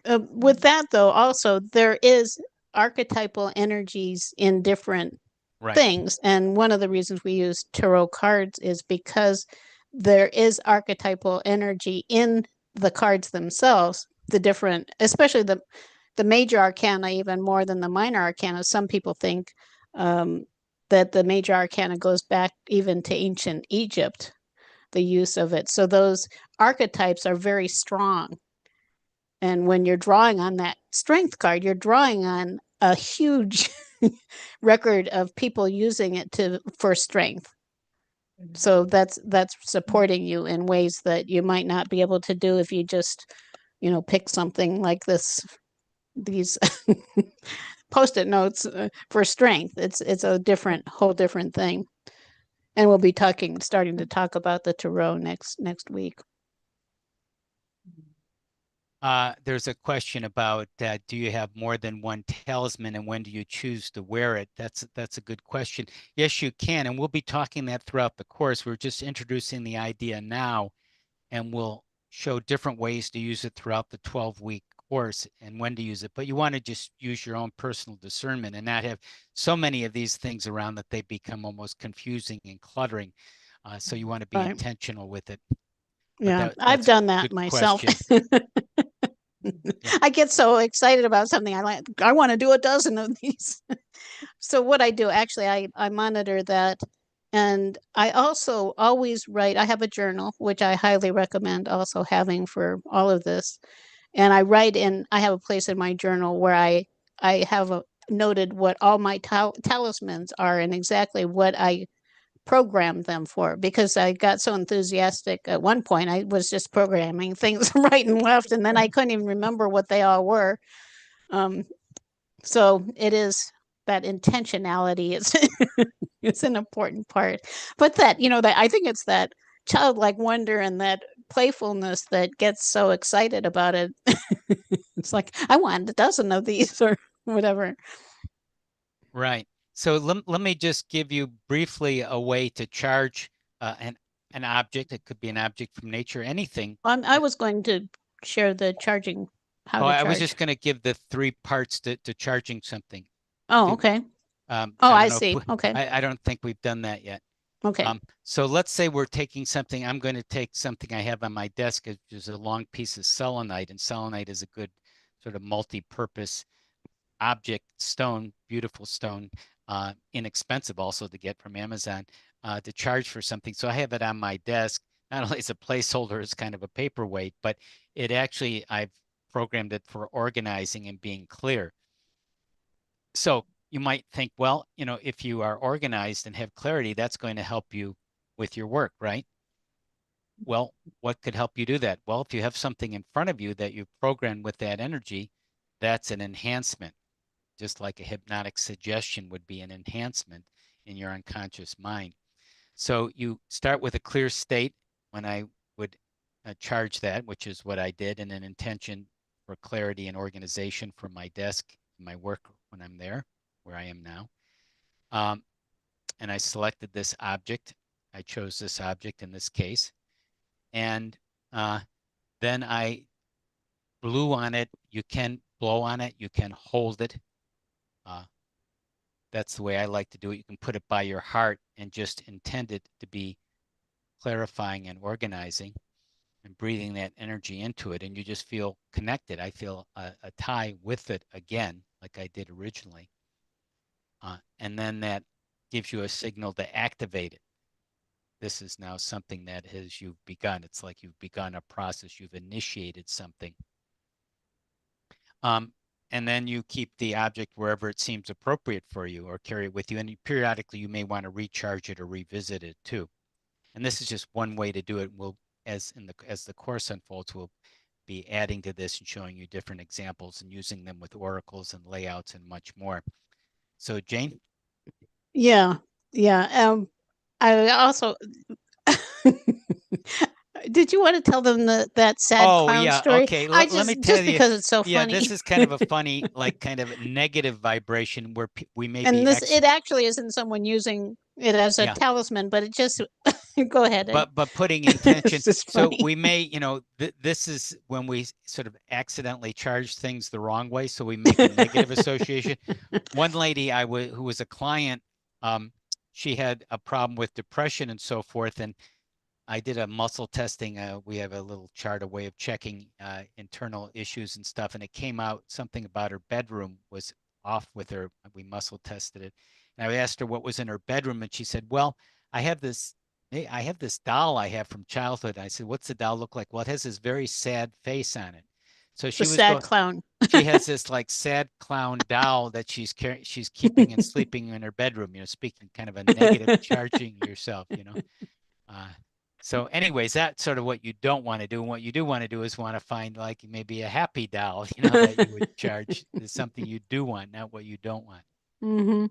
With that, though, also there is archetypal energies in different things. And one of the reasons we use tarot cards is because there is archetypal energy in the cards themselves, the different, especially the major arcana, even more than the minor arcana. Some people think that the major arcana goes back even to ancient Egypt, the use of it. So those archetypes are very strong. And when you're drawing on that strength card, you're drawing on a huge record of people using it for strength. So that's supporting you in ways that you might not be able to do if you just, pick something like these Post-it notes for strength. It's a whole different thing. And we'll be starting to talk about the tarot next week. There's a question about do you have more than one talisman, and when do you choose to wear it? That's a good question. Yes, you can, and we'll be talking that throughout the course. We're just introducing the idea now, and we'll show different ways to use it throughout the 12-week course and when to use it. But you want to just use your own personal discernment and not have so many of these things around that they become almost confusing and cluttering. So you want to be intentional with it. Yeah, I've done that myself. I get so excited about something. I want to do a dozen of these. So what I do, actually, I monitor that. And I also always write. I have a journal, which I highly recommend also having for all of this. And I write I have a place in my journal where I have noted what all my talismans are and exactly what I programmed them for, because I got so enthusiastic at one point. I was just programming things right and left, and then I couldn't even remember what they all were. So it is that intentionality is it's an important part. But that, that I think it's that childlike wonder and that playfulness that gets so excited about it. It's like, I want a dozen of these or whatever. Right. So let me just give you briefly a way to charge an object. It could be an object from nature, anything. I was going to share the charging. I was just going to give the 3 parts to charging something. Oh, okay. I see. Okay. I don't think we've done that yet. Okay. So let's say we're taking something. I'm going to take something I have on my desk, which is a long piece of selenite, and selenite is a good sort of multi-purpose object stone, beautiful stone, inexpensive also to get from Amazon, to charge for something. So I have it on my desk. Not only as a placeholder, it's kind of a paperweight, but it actually, I've programmed it for organizing and being clear. So you might think, well, if you are organized and have clarity, that's going to help you with your work, right? Well, what could help you do that? Well, if you have something in front of you that you've programmed with that energy, that's an enhancement. Just like a hypnotic suggestion would be an enhancement in your unconscious mind. So you start with a clear state when I would charge that, which is what I did, and an intention for clarity and organization for my desk, my work when I'm there, where I am now. And I selected this object. I chose this object in this case. And then I blew on it. You can blow on it. You can hold it. That's the way I like to do it. You can put it by your heart and just intend it to be clarifying and organizing and breathing that energy into it. And you just feel connected. I feel a tie with it again, like I did originally. And then that gives you a signal to activate it. This is now something that you've begun. It's like you've begun a process. You've initiated something. And then you keep the object wherever it seems appropriate for you, or carry it with you. And periodically you may want to recharge it or revisit it too. And this is just one way to do it. We'll, as the course unfolds, we'll be adding to this and showing you different examples and using them with oracles and layouts and much more. So Jane? Yeah. I also did you want to tell them that sad clown story? Okay. Let me tell you, because it's so funny. Yeah, this is kind of a funny, like kind of negative vibration where we may and be. It actually isn't someone using it as a talisman, but it just go ahead. But putting intention. So we may, this is when we sort of accidentally charge things the wrong way. So we make a negative association. One lady who was a client, she had a problem with depression and so forth, and I did a muscle testing. We have a little chart, a way of checking internal issues and stuff, and it came out something about her bedroom was off with her. We muscle tested it. And I asked her what was in her bedroom, and she said, well, I have this doll I have from childhood. I said, what's the doll look like? Well, it has this very sad face on it. So The sad clown. she has this like sad clown doll that she's keeping and sleeping in her bedroom, speaking kind of a negative charging yourself, So anyways, that's sort of what you don't want to do. And what you do want to do is want to find like maybe a happy doll, that you would charge is something you do want, not what you don't want. Mm-hmm.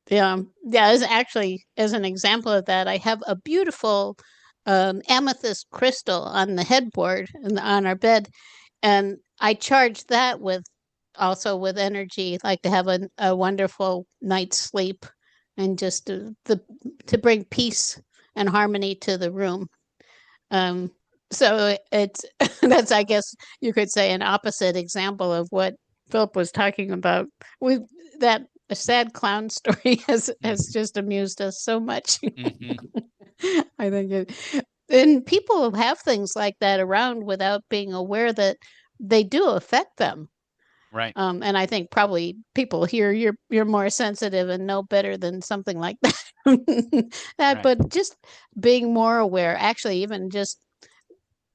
Yeah. As actually, as an example of that, I have a beautiful amethyst crystal on the headboard on our bed. And I charge that with energy, like to have a wonderful night's sleep and just to bring peace and harmony to the room. So it's that's, I guess you could say, an opposite example of what Philip was talking about. That a sad clown story has just amused us so much. Mm-hmm. I think and people have things like that around without being aware that they do affect them. Right. And I think probably people here, you're more sensitive and know better than something like that. Right. But just being more aware, actually, even just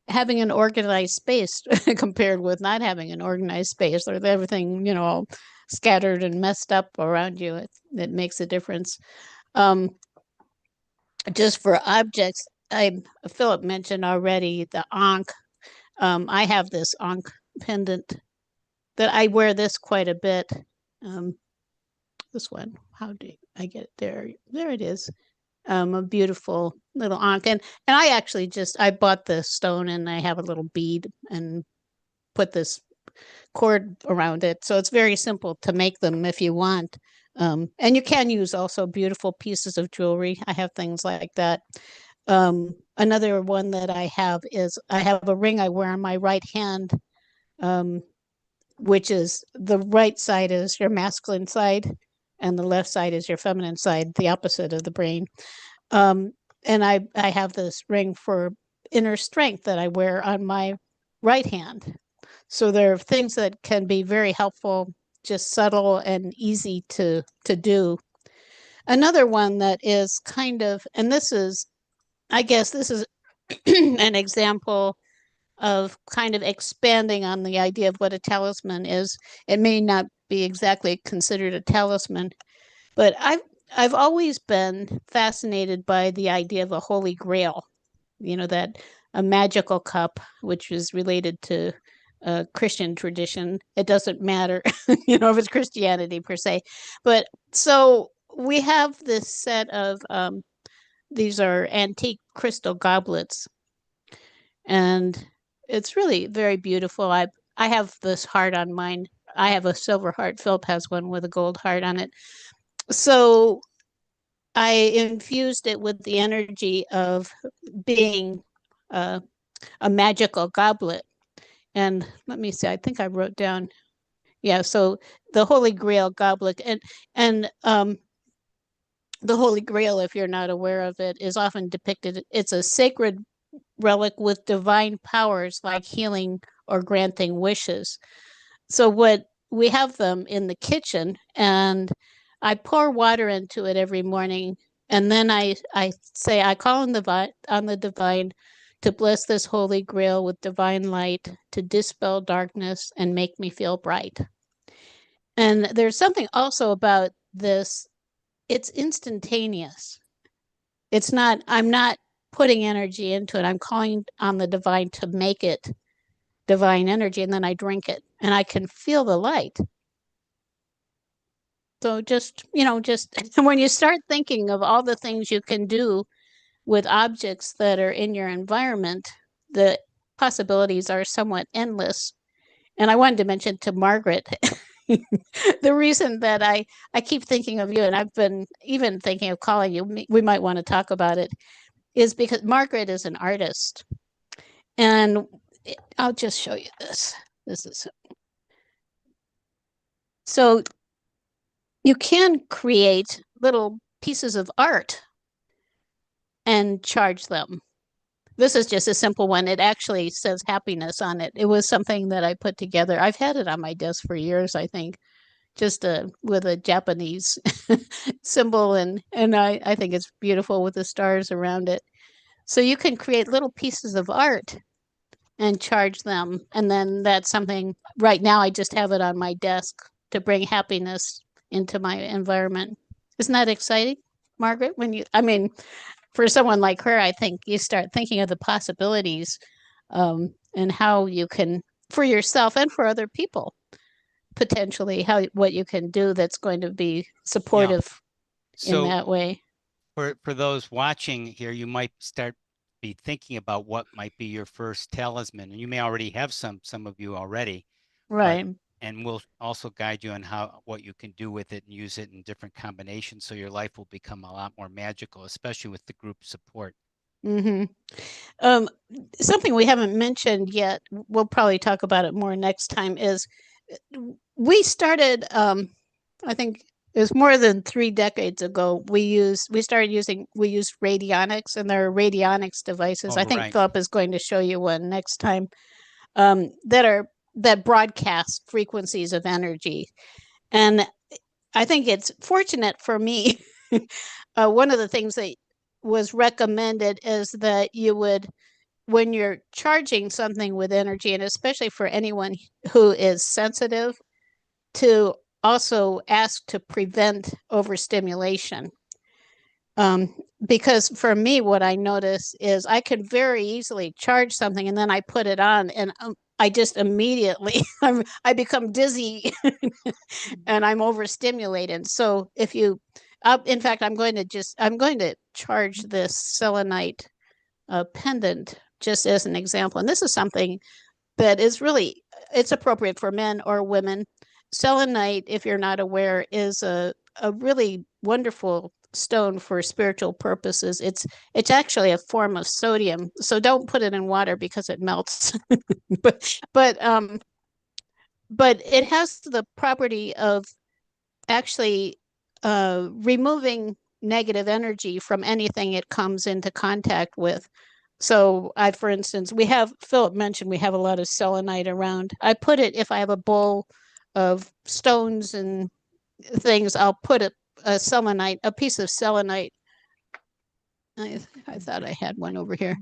having an organized space compared with not having an organized space, or everything, all scattered and messed up around you, it makes a difference. Just for objects, Philip mentioned already the Ankh. I have this Ankh pendant that I wear this quite a bit. This one, how do I get it there? There it is. A beautiful little Ankh. And I actually I bought the stone and I have a little bead and put this cord around it. So it's very simple to make them if you want. And you can use also beautiful pieces of jewelry. I have things like that. Another one that I have is I have a ring I wear on my right hand, which is the right side is your masculine side and the left side is your feminine side, the opposite of the brain. And I have this ring for inner strength that I wear on my right hand. So there are things that can be very helpful, just subtle and easy to do. Another one that is kind of, and I guess this is an example of kind of expanding on the idea of what a talisman is. It may not be exactly considered a talisman, but I've always been fascinated by the idea of a holy grail, that a magical cup, which is related to a Christian tradition. It doesn't matter, if it's Christianity per se. But so we have this set of, these are antique crystal goblets. And it's really very beautiful. I have this heart on mine. I have a silver heart. Philip has one with a gold heart on it. So I infused it with the energy of being a magical goblet. And let me see, I think I wrote down, so the Holy Grail goblet. And the Holy Grail, if you're not aware of it, is often depicted, it's a sacred relic with divine powers like healing or granting wishes. So what we have them in the kitchen, and I pour water into it every morning, and then I say, I call on the divine to bless this Holy Grail with divine light, to dispel darkness and make me feel bright. And there's something also about this, it's instantaneous. I'm not putting energy into it. I'm calling on the divine to make it divine energy, and then I drink it and I can feel the light. So just when you start thinking of all the things you can do with objects that are in your environment, the possibilities are somewhat endless. And I wanted to mention to Margaret, the reason that I keep thinking of you, and I've been even thinking of calling you, we might want to talk about it, is because Margaret is an artist. And I'll just show you this. This is so you can create little pieces of art and charge them. This is just a simple one. It actually says happiness on it. It was something that I put together. I've had it on my desk for years, I think. just with a Japanese symbol, and I think it's beautiful with the stars around it. So you can create little pieces of art and charge them, and then that's something. Right now, I just have it on my desk to bring happiness into my environment. Isn't that exciting, Margaret? I mean, for someone like her, I think you start thinking of the possibilities, and how you can, for yourself and for other people, potentially what you can do that's going to be supportive in So that way. for those watching here, you might start be thinking about what might be your first talisman, and you may already have some of you already, but Right. and we'll also guide you on what you can do with it and use it in different combinations, so your life will become a lot more magical, especially with the group support. Mm-hmm. Something we haven't mentioned yet, we'll probably talk about it more next time, is we started, I think it was more than 3 decades ago, we used radionics, and there are radionics devices. Oh, I think right. Philip is going to show you one next time, that broadcast frequencies of energy. And I think it's fortunate for me. One of the things that was recommended is that you would, when you're charging something with energy, and especially for anyone who is sensitive, to also ask to prevent overstimulation. Because for me, what I notice is I can very easily charge something, and then I put it on, and I just immediately I become dizzy and I'm overstimulated. So if you, in fact, I'm going to charge this selenite pendant just as an example. And this is something that is really, it's appropriate for men or women. Selenite, if you're not aware, is a really wonderful stone for spiritual purposes. It's actually a form of sodium, so don't put it in water because it melts. but it has the property of actually removing negative energy from anything it comes into contact with. So for instance, Philip mentioned we have a lot of selenite around. I put it, if I have a bowl of stones and things, I'll put a piece of selenite. I thought I had one over here.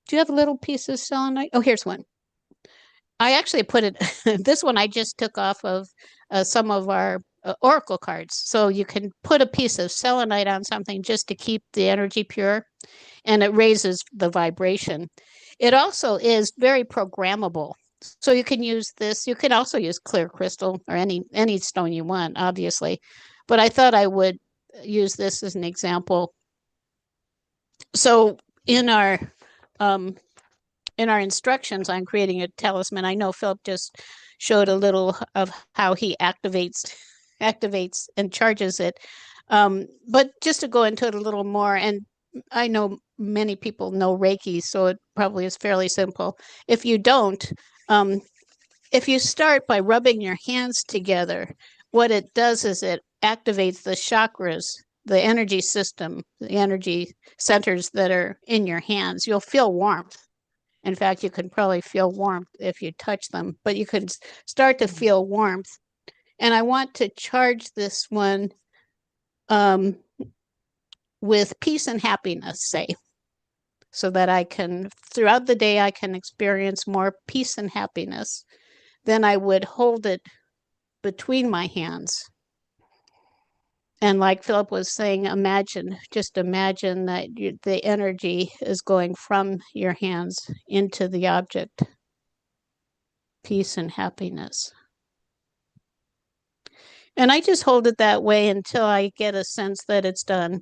Do you have a little piece of selenite? Oh, here's one. I actually put it, this one I just took off of some of our oracle cards. So you can put a piece of selenite on something just to keep the energy pure, and it raises the vibration. It also is very programmable. So you can use this. You can also use clear crystal or any stone you want, obviously. But I thought I would use this as an example. So in our instructions on creating a talisman, I know Philip just showed a little of how he activates and charges it. But just to go into it a little more, and I know many people know Reiki, so it probably is fairly simple. If you don't, if you start by rubbing your hands together, what it does is it activates the chakras, the energy system, the energy centers that are in your hands. You'll feel warmth. In fact, you can probably feel warmth if you touch them, but you can start to feel warmth. And I want to charge this one with peace and happiness, say, so that I can, throughout the day, I can experience more peace and happiness. Then I would hold it between my hands. And like Philip was saying, just imagine that the energy is going from your hands into the object. Peace and happiness. And I just hold it that way until I get a sense that it's done.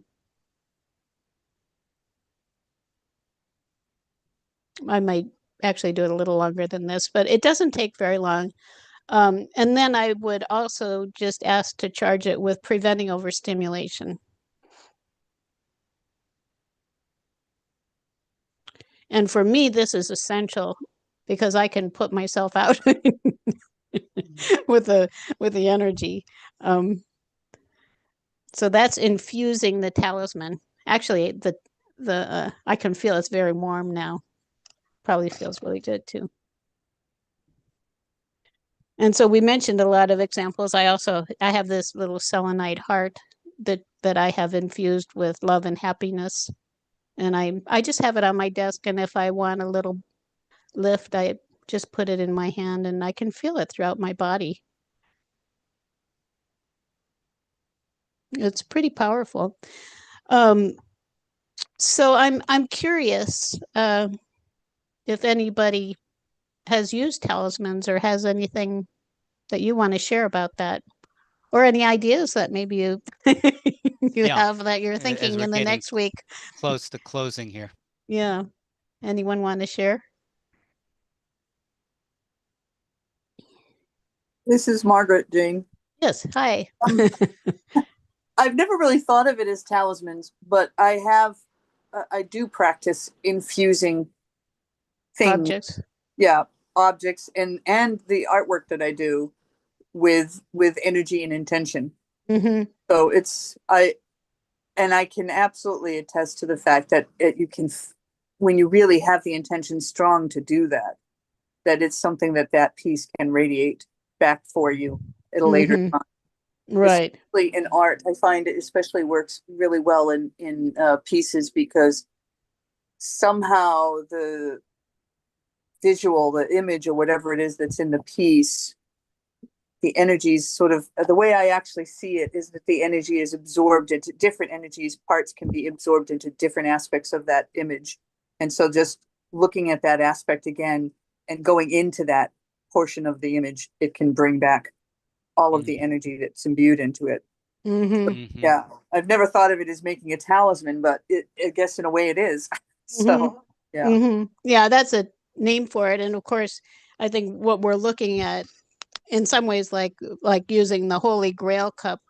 I might actually do it a little longer than this, but it doesn't take very long. And then I would also just ask to charge it with preventing overstimulation. And for me, this is essential because I can put myself out with the energy. So that's infusing the talisman. Actually, I can feel it's very warm now. Probably feels really good too. And so we mentioned a lot of examples. I have this little selenite heart that I have infused with love and happiness. And I just have it on my desk. And if I want a little lift, I just put it in my hand and I can feel it throughout my body. It's pretty powerful. So I'm curious if anybody has used talismans or has anything that you want to share about that, or any ideas that maybe you Yeah. have that you're As thinking we're in the getting next week. Close to closing here. Yeah. Anyone want to share? This is Margaret, Jane. Yes. Hi. I've never really thought of it as talismans, but I do practice infusing things, Objects. yeah, objects and the artwork that I do with energy and intention. Mm-hmm. So I can absolutely attest to the fact that you can, when you really have the intention strong to do that, that it's something that piece can radiate back for you at a later time. Right. Especially in art, I find it especially works really well in pieces, because somehow the visual, the image or whatever it is that's in the piece, the energies sort of, the way I actually see it is that the energy is absorbed into different energies. Parts can be absorbed into different aspects of that image. And so just looking at that aspect again and going into that portion of the image, it can bring back all of the energy that's imbued into it. Mm-hmm. Yeah, I've never thought of it as making a talisman, but I guess in a way it is. So, yeah. Mm-hmm. Yeah, that's a name for it. And of course, I think what we're looking at in some ways, like using the Holy Grail cup,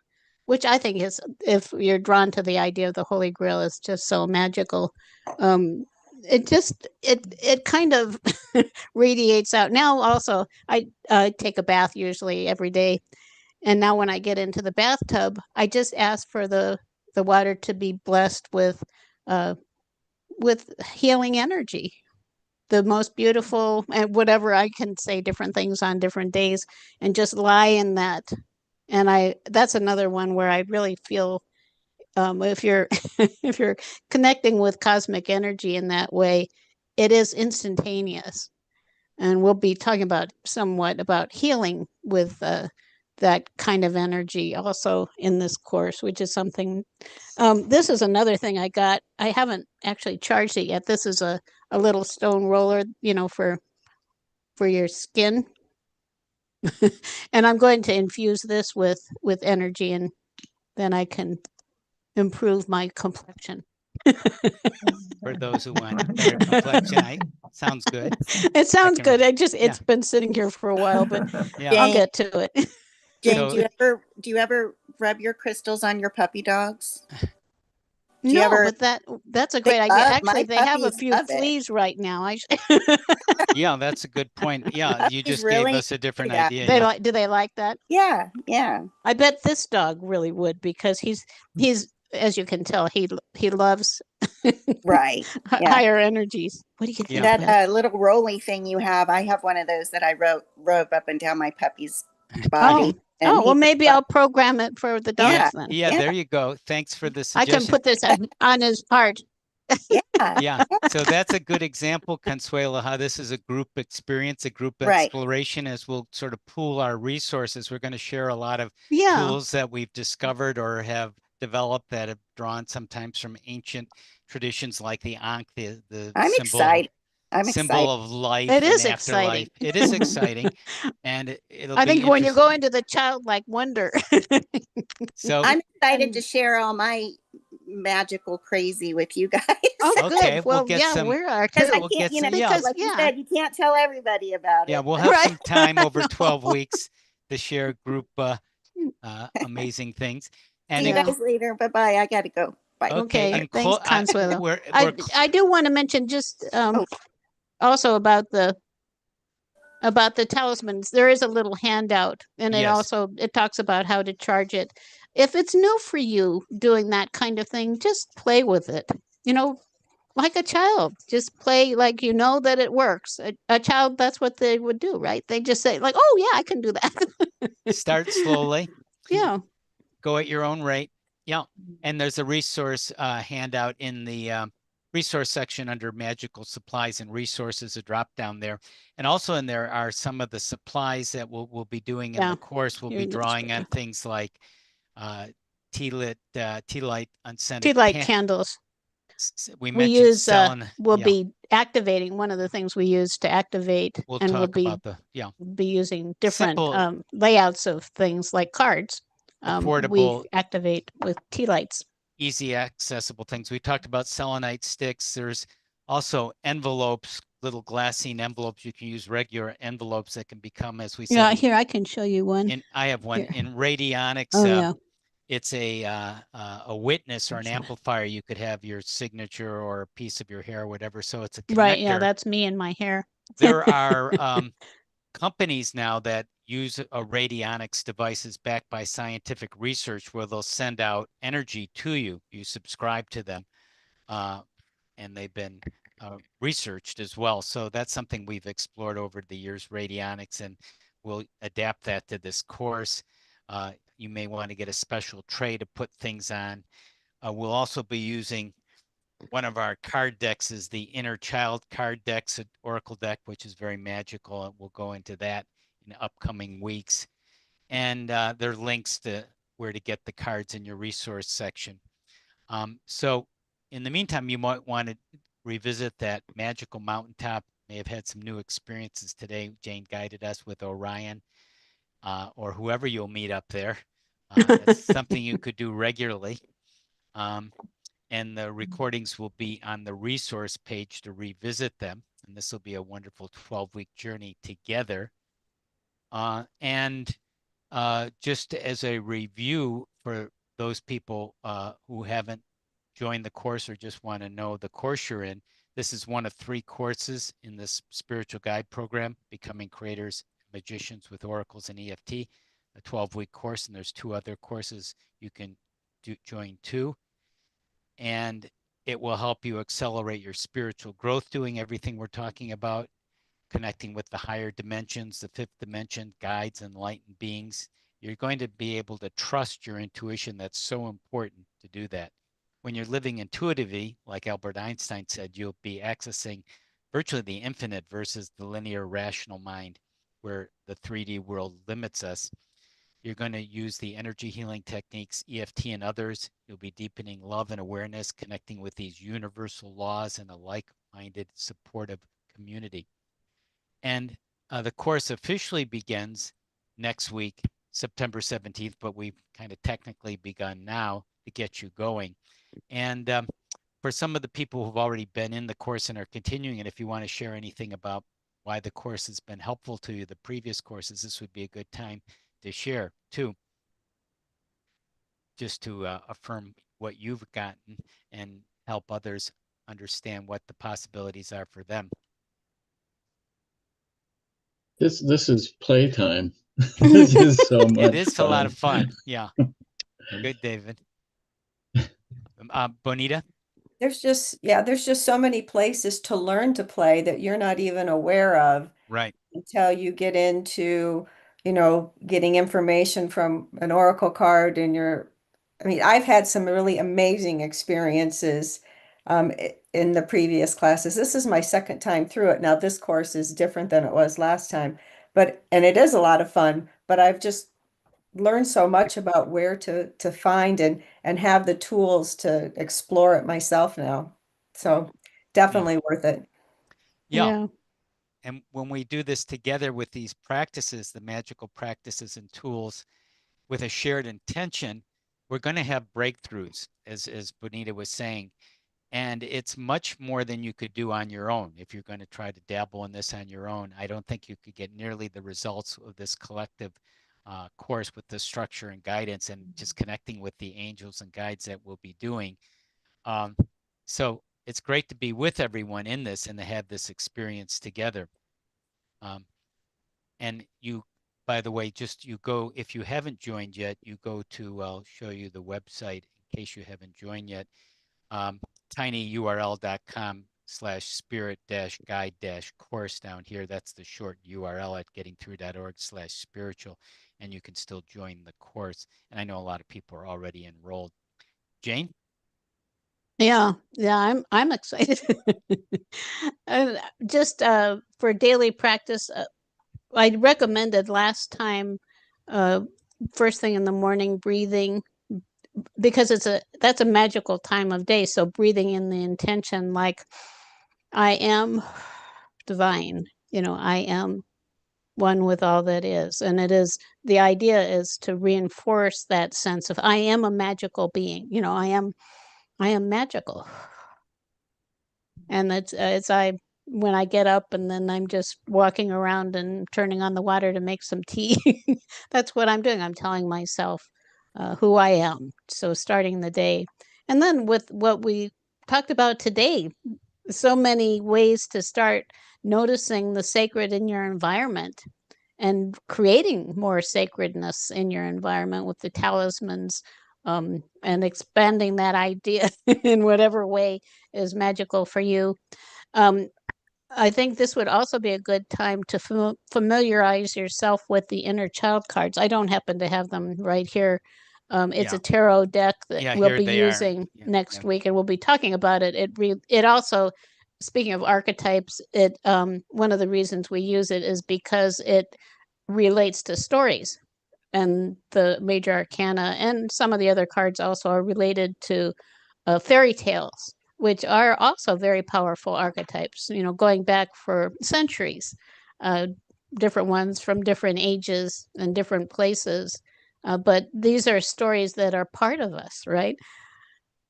which I think is, if you're drawn to the idea of the Holy Grail, is just so magical. It kind of radiates out. Now also, I take a bath usually every day, and now when I get into the bathtub, I just ask for the water to be blessed with healing energy, the most beautiful, and whatever. I can say different things on different days and just lie in that. And that's another one where I really feel, if you're if you're connecting with cosmic energy in that way, it is instantaneous. And we'll be talking about somewhat about healing with that kind of energy also in this course, which is something. This is another thing I got. I haven't actually charged it yet. This is a little stone roller, for your skin. And I'm going to infuse this with energy, and then I can improve my complexion. For those who want a better complexion, sounds good. It sounds good. It's yeah. been sitting here for a while, but Yeah. I'll get to it. Jane, So- do you ever rub your crystals on your puppy dogs? No, but that's a great idea. love- my Actually, they have a puppies few love it. fleas right now. Yeah, that's a good point. Yeah, you just really gave us a different that. idea. They yeah. do they like that? Yeah, yeah. I bet this dog really would, because he's as you can tell, he loves Right. Yeah. higher energies. What do you think? Yeah. That little rolly thing you have, I have one of those that I rove up and down my puppy's body. and Oh, well, he- maybe I'll program it for the dogs Yeah. then. Yeah, Yeah. there you go. Thanks for the I suggestion. can put this on his heart. Yeah. Yeah, so that's a good example, Consuelo, how this is a group experience, a group Right. exploration. As we'll sort of pool our resources, we're going to share a lot of Yeah. tools that we've discovered or have developed that have drawn sometimes from ancient traditions like the Ankh, the I'm symbol, excited. I'm symbol excited. of life It and is afterlife. exciting. It is exciting. And it'll I be think when you interesting. go into the childlike wonder. So I'm excited to share all my magical crazy with you guys. Oh, Okay, good. we'll Well, get yeah, some- we are Because too. I We'll can't, get you know, some- yeah. Because, like you yeah. said, you can't tell everybody about it. yeah, we'll have Right. some time over 12 know. weeks to share group amazing things. And See you Yeah. guys later. Bye-bye. I got to go. Bye. Okay, and thanks, Consuelo. we're I do want to mention just also about the talismans. There is a little handout, and Yes. it talks about how to charge it. If it's new for you doing that kind of thing, just play with it. like a child. Just play like you know that it works. A child, that's what they would do, right? They just say like, "Oh yeah, I can do that." Start slowly. Yeah. Go at your own rate. Yeah. And there's a resource handout in the resource section under magical supplies and resources, a drop down there. And also in there are some of the supplies that we'll be doing in Yeah. the course. We'll Here be it is, drawing yeah. on things like tea light unscented Tea light candles. We We mentioned use selling. we'll Yeah, be activating one of the things we use to activate, we'll and we'll talk be about the be using different simple, layouts of things like cards. We affordable, activate with tea lights. easy accessible things. We talked about selenite sticks. There's also envelopes, little glassine envelopes. You can use regular envelopes that can become, as we said, Yeah, here I can show you one. I have one Here. in radionics. Oh yeah. It's a witness or an amplifier. You could have your signature or a piece of your hair or whatever. So it's a connector. Right, yeah, that's me and my hair. There are companies now that use radionics devices backed by scientific research where they'll send out energy to you. You subscribe to them, and they've been researched as well. So that's something we've explored over the years, radionics, and we'll adapt that to this course. You may want to get a special tray to put things on. We'll also be using one of our card decks is the Inner Child card decks, Oracle deck, which is very magical. And we'll go into that in upcoming weeks. And there are links to where to get the cards in your resource section. So in the meantime, you might want to revisit that magical mountaintop. May have had some new experiences today. Jane guided us with Orion, or whoever you'll meet up there. That's something you could do regularly. And the recordings will be on the resource page to revisit them. And this will be a wonderful 12-week journey together. And just as a review for those people who haven't joined the course or just want to know the course you're in, this is one of 3 courses in this spiritual guide program, Becoming Creators, Magicians with Oracles and EFT, a 12-week course. And there's 2 other courses you can join too. And it will help you accelerate your spiritual growth, doing everything we're talking about, connecting with the higher dimensions, the 5th dimension, guides, enlightened beings. You're going to be able to trust your intuition. That's so important to do that. When you're living intuitively, like Albert Einstein said, you'll be accessing virtually the infinite versus the linear rational mind, where the 3D world limits us. You're going to use the energy healing techniques, EFT and others. You'll be deepening love and awareness, connecting with these universal laws in a like-minded, supportive community. And the course officially begins next week, September 17th, but we've kind of technically begun now to get you going. And for some of the people who've already been in the course and are continuing, and if you want to share anything about why the course has been helpful to you, the previous courses, this would be a good time to share too, just to affirm what you've gotten and help others understand what the possibilities are for them. This is playtime. This is so much It is fun. a lot of fun. Yeah. Good, David. Bonita? There's just so many places to learn to play that you're not even aware of Right. until you get into, getting information from an oracle card and I've had some really amazing experiences in the previous classes. This is my second time through it. Now this course is different than it was last time, and it is a lot of fun, but I've just learned so much about where to find and have the tools to explore it myself now. So definitely worth it. Yeah. And when we do this together with these practices, the magical practices and tools with a shared intention, we're going to have breakthroughs, as Bonita was saying. And it's much more than you could do on your own. If you're going to try to dabble in this on your own, I don't think you could get nearly the results of this collective course with the structure and guidance and just connecting with the angels and guides that we'll be doing. So it's great to be with everyone in this and to have this experience together. And you, by the way, you go, if you haven't joined yet, you go to, I'll show you the website in case you haven't joined yet. tinyurl.com/spirit-guide-course down here. That's the short URL at gettingthrough.org/spiritual, and you can still join the course. And I know a lot of people are already enrolled. Jane? Yeah, I'm excited. And just for daily practice, I recommended last time, first thing in the morning, breathing, because that's a magical time of day. So breathing in the intention, like I am divine, I am one with all that is. And the idea is to reinforce that sense of I am a magical being, I am magical. And when I get up and then I'm just walking around and turning on the water to make some tea, that's what I'm doing. I'm telling myself who I am. So starting the day. And then with what we talked about today, so many ways to start noticing the sacred in your environment and creating more sacredness in your environment with the talismans, and expanding that idea in whatever way is magical for you. I think this would also be a good time to familiarize yourself with the inner child cards. I don't happen to have them right here. It's a tarot deck that we'll be using next week, and we'll be talking about it. It also, speaking of archetypes, one of the reasons we use it is because it relates to stories, and the major arcana and some of the other cards also are related to fairy tales, which are also very powerful archetypes, going back for centuries, different ones from different ages and different places. But these are stories that are part of us, right?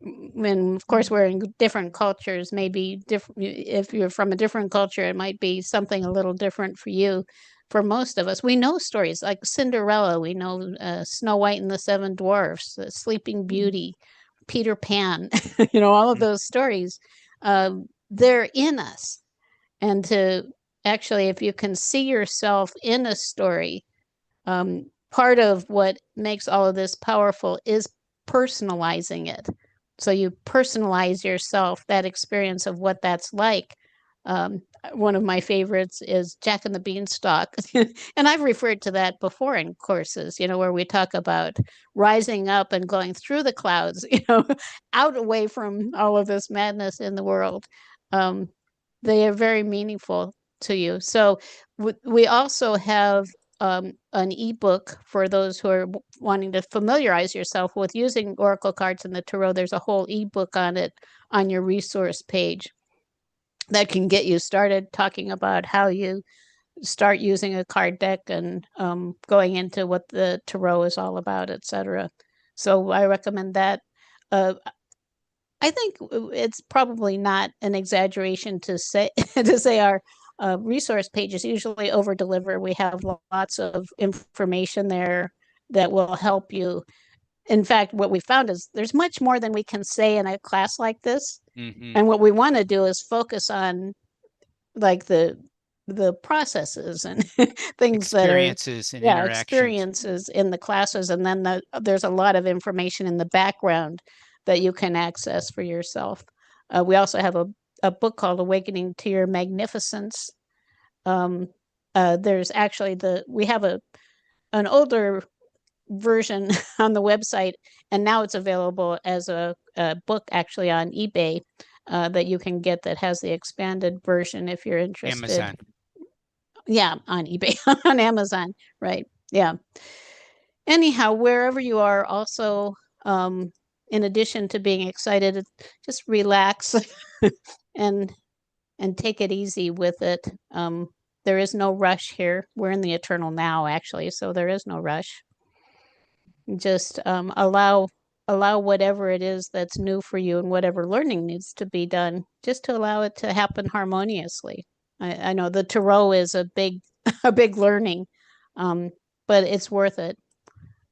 And of course, we're in different cultures, maybe different. If you're from a different culture, it might be something a little different for you. For most of us, we know stories like Cinderella, we know Snow White and the Seven Dwarfs, Sleeping Beauty, Peter Pan, all of those stories, they're in us. And to actually, if you can see yourself in a story, part of what makes all of this powerful is personalizing it. So you personalize yourself, that experience of what that's like. One of my favorites is Jack and the Beanstalk. And I've referred to that before in courses, where we talk about rising up and going through the clouds, out away from all of this madness in the world. They are very meaningful to you. So we also have an ebook for those who are wanting to familiarize yourself with using oracle cards in the tarot. There's a whole ebook on it on your resource page that can get you started talking about how you start using a card deck and going into what the tarot is all about, etc. So I recommend that. I think it's probably not an exaggeration to say our resource pages usually over deliver. We have lots of information there that will help you. In fact, what we found is there's much more than we can say in a class like this. Mm-hmm. And what we want to do is focus on like the processes and things experiences that are, and interactions. Experiences in the classes. And then there's a lot of information in the background that you can access for yourself. We also have a book called Awakening to Your Magnificence. There's actually we have an older version on the website, and now it's available as a book actually on eBay that you can get that has the expanded version if you're interested. Amazon. Yeah, on eBay, on Amazon, right? Yeah. Anyhow, wherever you are, also, in addition to being excited, just relax and take it easy with it. There is no rush here. We're in the eternal now, actually, so there is no rush. Just allow whatever it is that's new for you and whatever learning needs to be done, just to allow it to happen harmoniously. I know the tarot is a big learning, but it's worth it.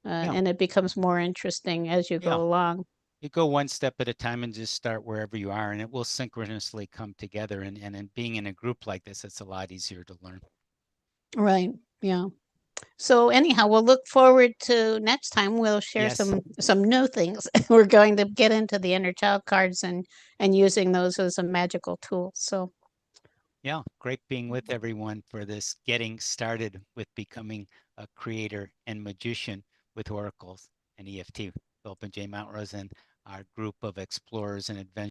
And it becomes more interesting as you go along. You go one step at a time and just start wherever you are, and it will synchronously come together. And being in a group like this, it's a lot easier to learn. Right. Yeah. So anyhow, we'll look forward to next time. We'll share Yes. some new things. We're going to get into the inner child cards and using those as a magical tool. So Yeah, great being with everyone for this getting started with becoming a creator and magician with oracles and EFT. Philip and Jay Montrose and our group of explorers and adventurers.